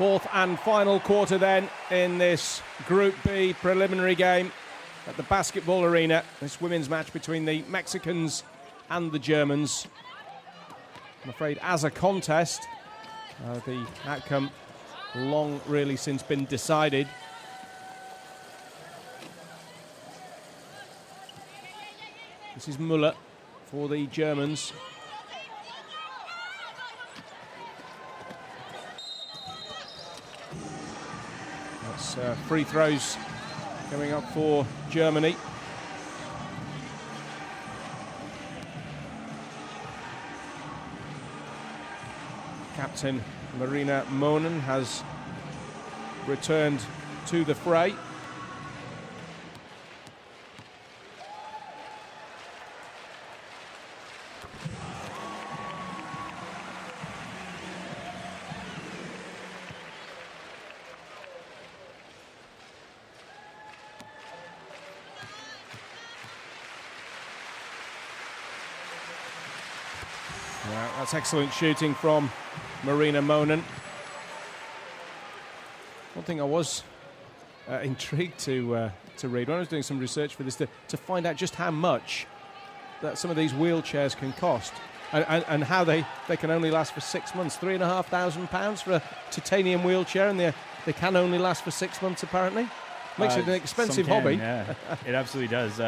Fourth and final quarter then in this Group B preliminary game at the basketball arena. This women's match between the Mexicans and the Germans. I'm afraid as a contest, the outcome long really since been decided. This is Müller for the Germans. That's free throws coming up for Germany. Captain Marina Monen has returned to the fray. Yeah, that's excellent shooting from Marina Monen. One thing I was intrigued to read when I was doing some research for this, to find out just how much that some of these wheelchairs can cost, and how they can only last for 6 months. £3,500 for a titanium wheelchair, and they can only last for 6 months apparently. Makes it an expensive hobby. Yeah, it absolutely does.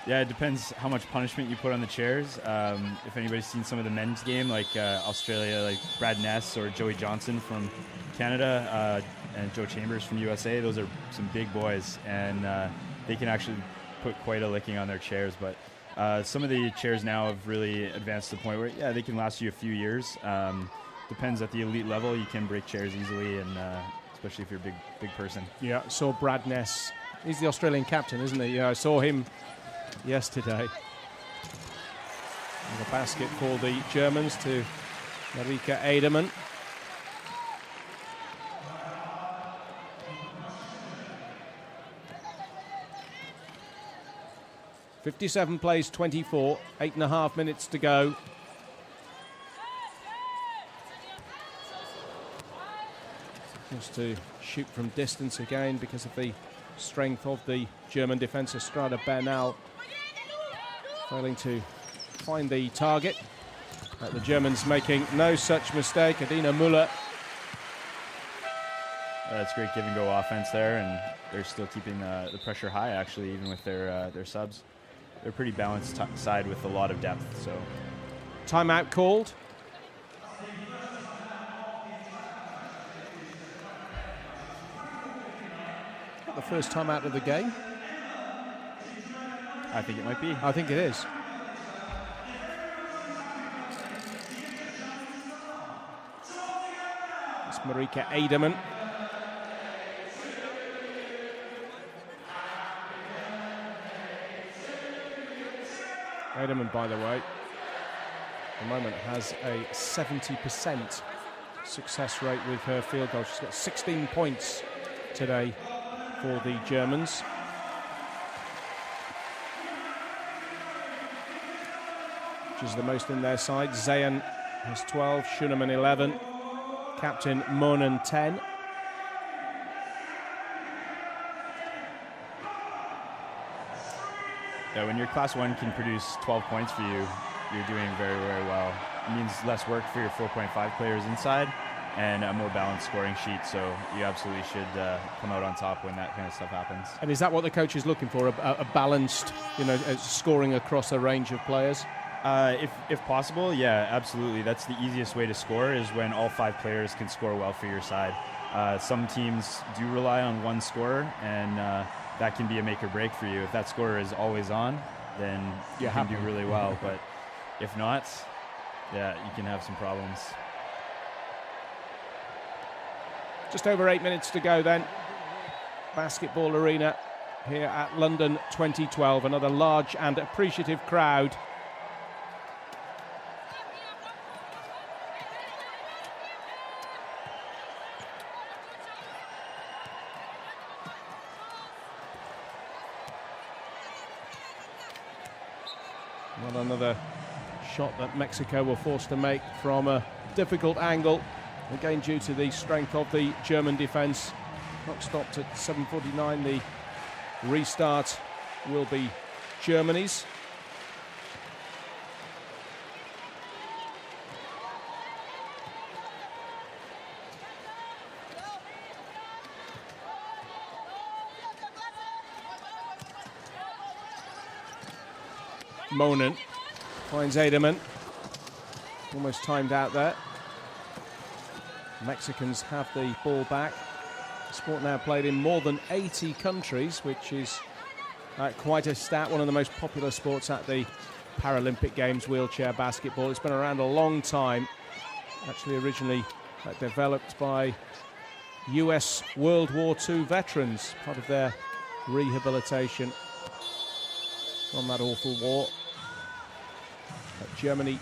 Yeah, it depends how much punishment you put on the chairs. If anybody's seen some of the men's game, like Australia, like Brad Ness or Joey Johnson from Canada, and Joe Chambers from USA, those are some big boys, and they can actually put quite a licking on their chairs. But some of the chairs now have really advanced to the point where, yeah, they can last you a few years. Depends at the elite level, you can break chairs easily, and especially if you're a big person. Yeah, I saw Brad Ness. He's the Australian captain, isn't he? Yeah, I saw him yesterday. And the basket for the Germans to Marika Ederman. .57 plays 24, 8.5 minutes to go. Just to shoot from distance again because of the strength of the German defence. Estrada Bernal failing to find the target. The Germans making no such mistake. Adina Müller. That's great give and go offense there, and they're still keeping the pressure high actually, even with their subs. They're pretty balanced side with a lot of depth. So, timeout called. The first timeout of the game. I think it might be. I think it is. It's Marika Ederman. Ederman, by the way, at the moment has a 70% success rate with her field goal. She's got 16 points today for the Germans. Which is the most in their side. Zayn has 12, Schunemann 11, Captain Monen 10. Yeah, when your class 1 can produce 12 points for you, you're doing very, very well. It means less work for your 4.5 players inside and a more balanced scoring sheet, so you absolutely should come out on top when that kind of stuff happens. And is that what the coach is looking for, a balanced, scoring across a range of players? If possible, yeah, absolutely. That's the easiest way to score, is when all 5 players can score well for your side. Some teams do rely on one scorer, and that can be a make or break for you. If that scorer is always on, then you can do really well. But if not, yeah, you can have some problems. Just over 8 minutes to go then. Basketball arena here at London 2012. Another large and appreciative crowd. Well, another shot that Mexico were forced to make from a difficult angle. Again, due to the strength of the German defence. Clock stopped at 7:49. The restart will be Germany's. Monen finds Ederman. Almost timed out there. Mexicans have the ball back. Sport now played in more than 80 countries, which is quite a stat. One of the most popular sports at the Paralympic Games, wheelchair basketball. It's been around a long time. Actually, originally developed by US World War II veterans, part of their rehabilitation from that awful war. Germany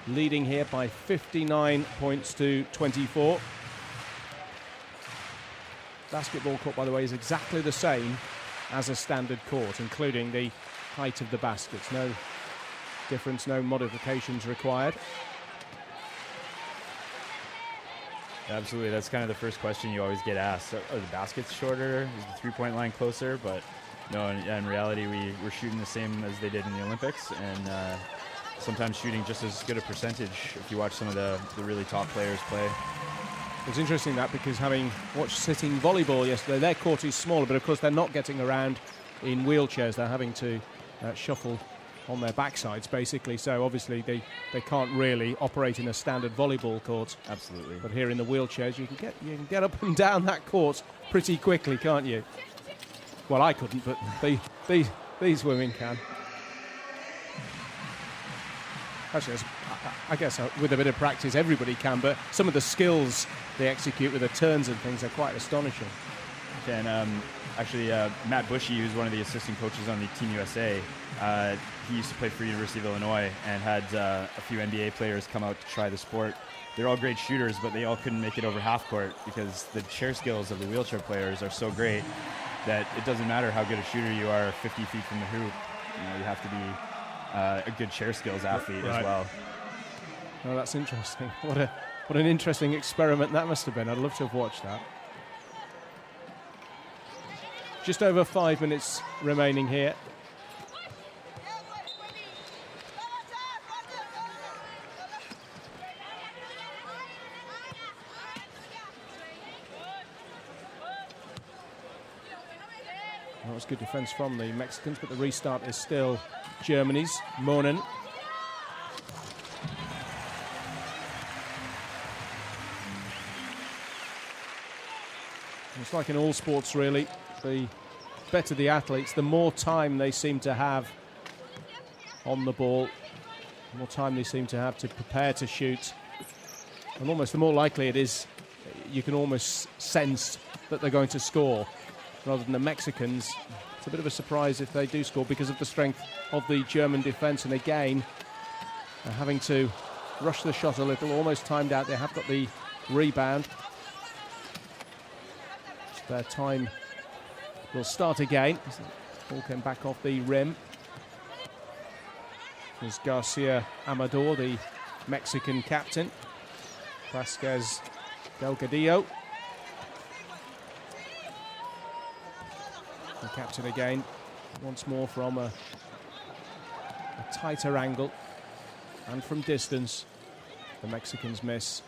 leading here by 59 points to 24. Basketball court, by the way, is exactly the same as a standard court, including the height of the baskets. No difference, no modifications required. Absolutely, that's kind of the first question you always get asked. Are the baskets shorter? Is the three-point line closer? But no, in reality, we're shooting the same as they did in the Olympics, and sometimes shooting just as good a percentage if you watch some of the really top players play. It's interesting that, because having watched sitting volleyball yesterday, their court is smaller, but of course they're not getting around in wheelchairs. They're having to shuffle on their backsides, basically. So obviously they can't really operate in a standard volleyball court. Absolutely. But here in the wheelchairs, you can get up and down that court pretty quickly, can't you? Well, I couldn't, but these women can. Actually, I guess with a bit of practice, everybody can, but some of the skills they execute with the turns and things are quite astonishing. And actually, Matt Bushy, who's one of the assistant coaches on the Team USA, he used to play for University of Illinois and had a few NBA players come out to try the sport. They're all great shooters, but they all couldn't make it over half court because the chair skills of the wheelchair players are so great that it doesn't matter how good a shooter you are 50 feet from the hoop. You have to be a good chair skills athlete as well. Oh, that's interesting. What an interesting experiment that must have been. I'd love to have watched that. Just over 5 minutes remaining here. That was good defense from the Mexicans, but the restart is still Germany's. Monen. It's like in all sports, really. The better the athletes, the more time they seem to have on the ball, the more time they seem to have to prepare to shoot. And almost the more likely it is, you can almost sense that they're going to score. Rather than the Mexicans, it's a bit of a surprise if they do score because of the strength of the German defence. And again, having to rush the shot a little, almost timed out. They have got the rebound. Their time will start again. Ball came back off the rim. There's Garcia Amador, the Mexican captain. Vasquez Delgadillo. The captain again, once more from a tighter angle and from distance. The Mexicans miss.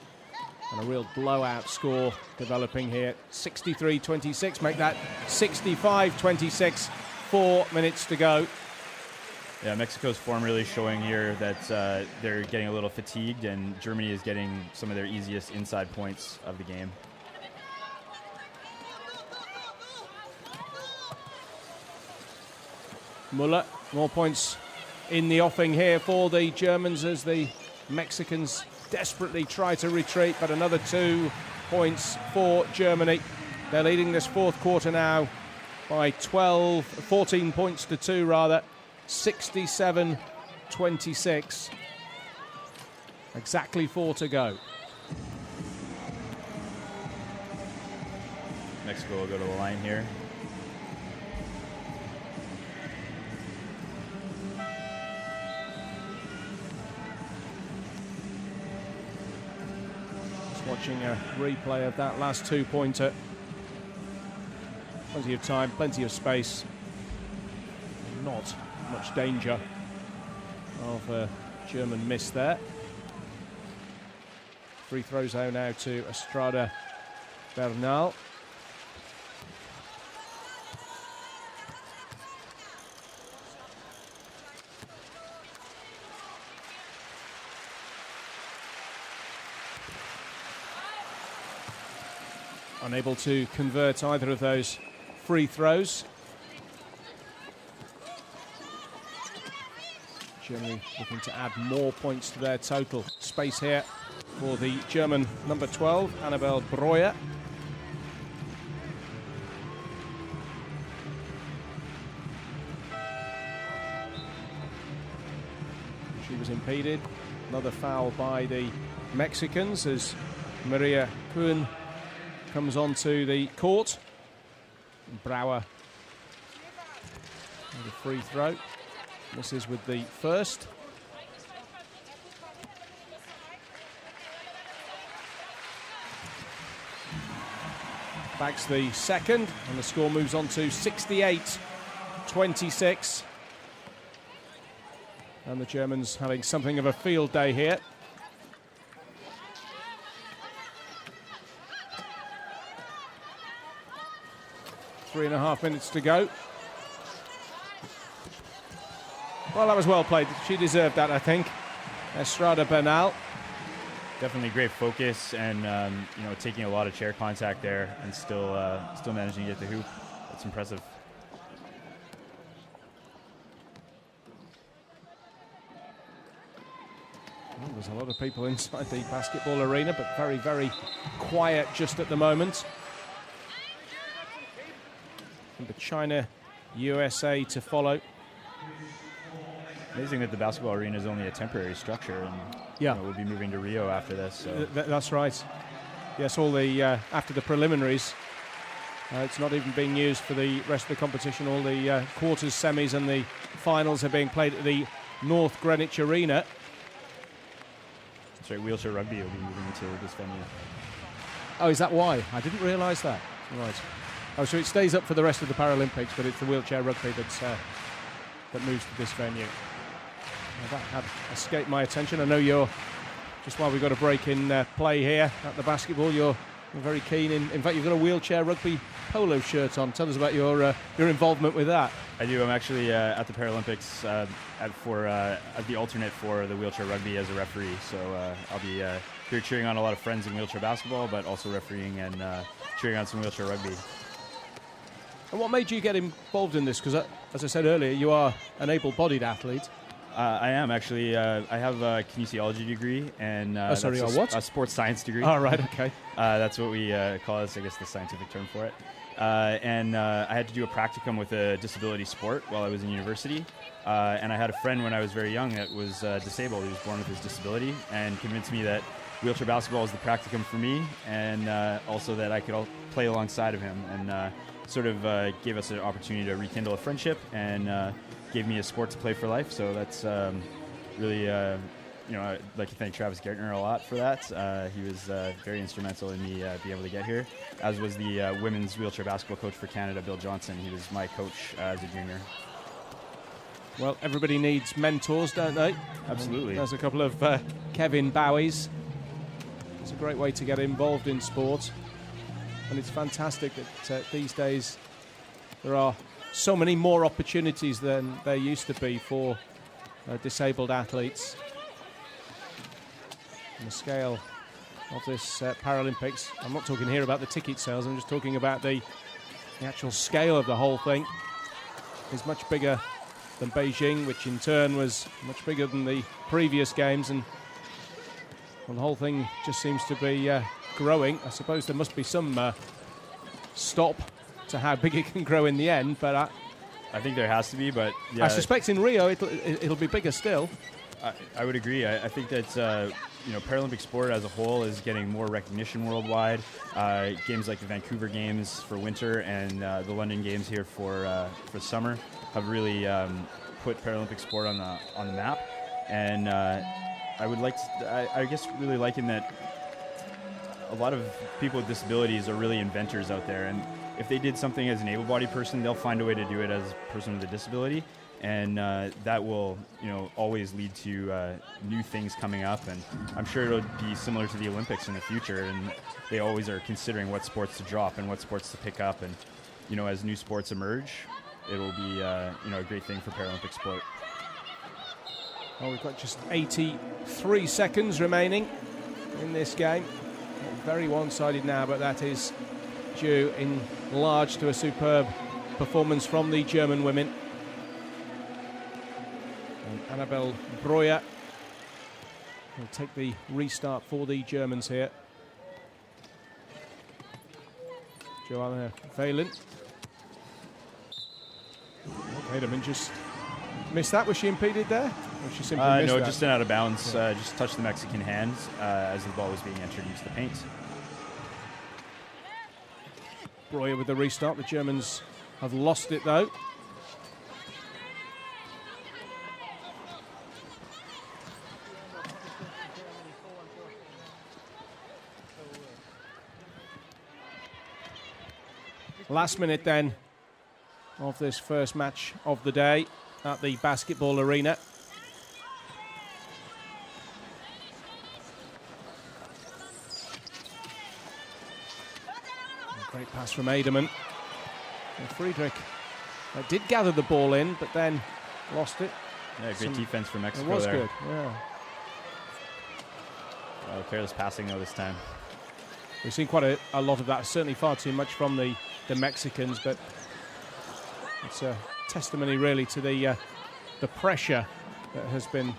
And a real blowout score developing here. 63-26, make that 65-26. 4 minutes to go. Yeah, Mexico's form really showing here that they're getting a little fatigued, and Germany is getting some of their easiest inside points of the game. Muller, more points in the offing here for the Germans as the Mexicans desperately try to retreat, but another 2 points for Germany. They're leading this fourth quarter now by 14 points to 2 rather. 67-26. Exactly 4 to go. Mexico will go to the line here. watching a replay of that last two-pointer. Plenty of time, plenty of space. Not much danger of a German miss there. Free throw zone now to Estrada Bernal. Unable to convert either of those free throws. Germany looking to add more points to their total. Space here for the German number 12, Annabel Breuer. She was impeded. Another foul by the Mexicans as Maria Kuhn comes onto the court. Brauer with a free throw. Misses with the first. Bags the second, and the score moves on to 68-26. And the Germans having something of a field day here. Three and a half minutes to go. Well, that was well played. She deserved that, I think. Estrada Bernal. Definitely great focus and taking a lot of chair contact there and still managing to get the hoop. That's impressive. Well, there's a lot of people inside the basketball arena, but very, very quiet just at the moment. And the China, USA to follow. Amazing that the basketball arena is only a temporary structure, and we'll be moving to Rio after this. So. That's right. Yes, all the after the preliminaries, it's not even being used for the rest of the competition. All the quarters, semis, and the finals are being played at the North Greenwich Arena. That's right. Wheelchair rugby will be moving into this venue. Oh, is that why? I didn't realise that. Right. Oh, so it stays up for the rest of the Paralympics, but it's the wheelchair rugby that moves to this venue. Well, that had escaped my attention. I know you're, just while we've got a break in play here at the basketball, you're very keen. In fact, you've got a wheelchair rugby polo shirt on. Tell us about your involvement with that. I do. I'm actually at the Paralympics at the alternate for the wheelchair rugby as a referee. So I'll be here cheering on a lot of friends in wheelchair basketball, but also refereeing and cheering on some wheelchair rugby. And what made you get involved in this? Because, as I said earlier, you are an able-bodied athlete. I am actually. I have a kinesiology degree and a sports science degree. Oh, right, okay. That's what we call it. I guess the scientific term for it. And I had to do a practicum with a disability sport while I was in university. And I had a friend when I was very young that was disabled. He was born with his disability, and convinced me that wheelchair basketball was the practicum for me, and also that I could play alongside of him. And sort of gave us an opportunity to rekindle a friendship, and gave me a sport to play for life. So that's really, I'd like to thank Travis Gertner a lot for that. He was very instrumental in me being able to get here, as was the women's wheelchair basketball coach for Canada, Bill Johnson. He was my coach as a junior. Well, everybody needs mentors, don't they? Absolutely. There's a couple of Kevin Bowies. It's a great way to get involved in sport. And it's fantastic that these days there are so many more opportunities than there used to be for disabled athletes. On the scale of this Paralympics, I'm not talking here about the ticket sales, I'm just talking about the actual scale of the whole thing. Is much bigger than Beijing, which in turn was much bigger than the previous games, and the whole thing just seems to be growing. I suppose there must be some stop to how big it can grow in the end, but I think there has to be, but yeah, I suspect in Rio it'll be bigger still. I would agree. I think that Paralympic sport as a whole is getting more recognition worldwide. Games like the Vancouver Games for winter and the London Games here for summer have really put Paralympic sport on the map. And I would like to, I guess, really liken that a lot of people with disabilities are really inventors out there, and if they did something as an able-bodied person, they'll find a way to do it as a person with a disability, and that will, always lead to new things coming up. And I'm sure it'll be similar to the Olympics in the future, and they always are considering what sports to drop and what sports to pick up. And as new sports emerge, it will be a great thing for Paralympic sport. Well, we've got just 83 seconds remaining in this game. Very one-sided now, but that is due in large to a superb performance from the German women. And Annabel Breuer will take the restart for the Germans here. Joanna Valen. Haderman just missed that. Was she impeded there? Or she simply missed no, that? just out of bounds. Just touched the Mexican hands as the ball was being entered into the paint. Breuer with the restart. The Germans have lost it though. Last minute then of this first match of the day at the basketball arena. Great pass from Aderman. And Friedrich did gather the ball in, but then lost it. Yeah, great defense from Mexico. It was there. good, yeah. Careless passing though this time. We've seen quite a lot of that, certainly far too much from the Mexicans, but it's a testimony really to the pressure that has been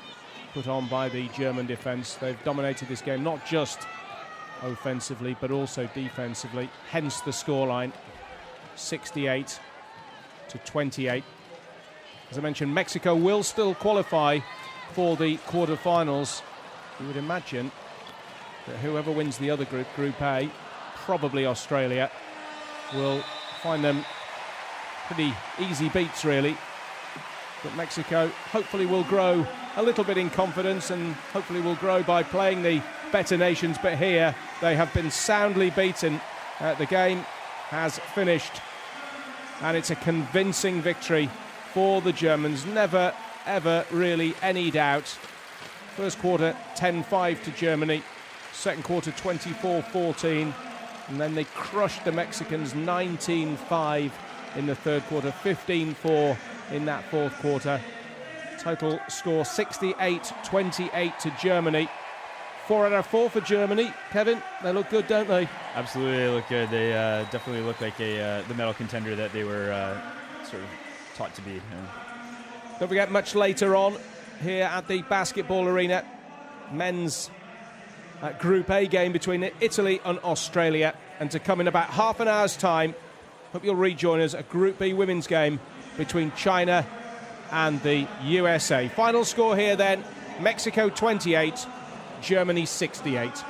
put on by the German defence. They've dominated this game, not just offensively, but also defensively, hence the scoreline, 68-28. As I mentioned, Mexico will still qualify for the quarterfinals. You would imagine that whoever wins the other group, Group A, probably Australia, will find them pretty easy beats, really. But Mexico hopefully will grow a little bit in confidence and hopefully will grow by playing the better nations. But here they have been soundly beaten. The game has finished, and it's a convincing victory for the Germans. Never, ever really any doubt. First quarter, 10-5 to Germany. Second quarter, 24-14. And then they crushed the Mexicans 19-5 in the third quarter, 15-4 in that fourth quarter. Total score 68-28 to Germany. 4 out of 4 for Germany. Kevin, they look good, don't they? Absolutely, they look good. They definitely look like the medal contender that they were sort of taught to be. Yeah. Don't forget, much later on here at the basketball arena, men's Group A game between Italy and Australia. And to come in about half an hour's time, hope you'll rejoin us, a Group B women's game between China and the USA. Final score here then, Mexico 28, Germany 68.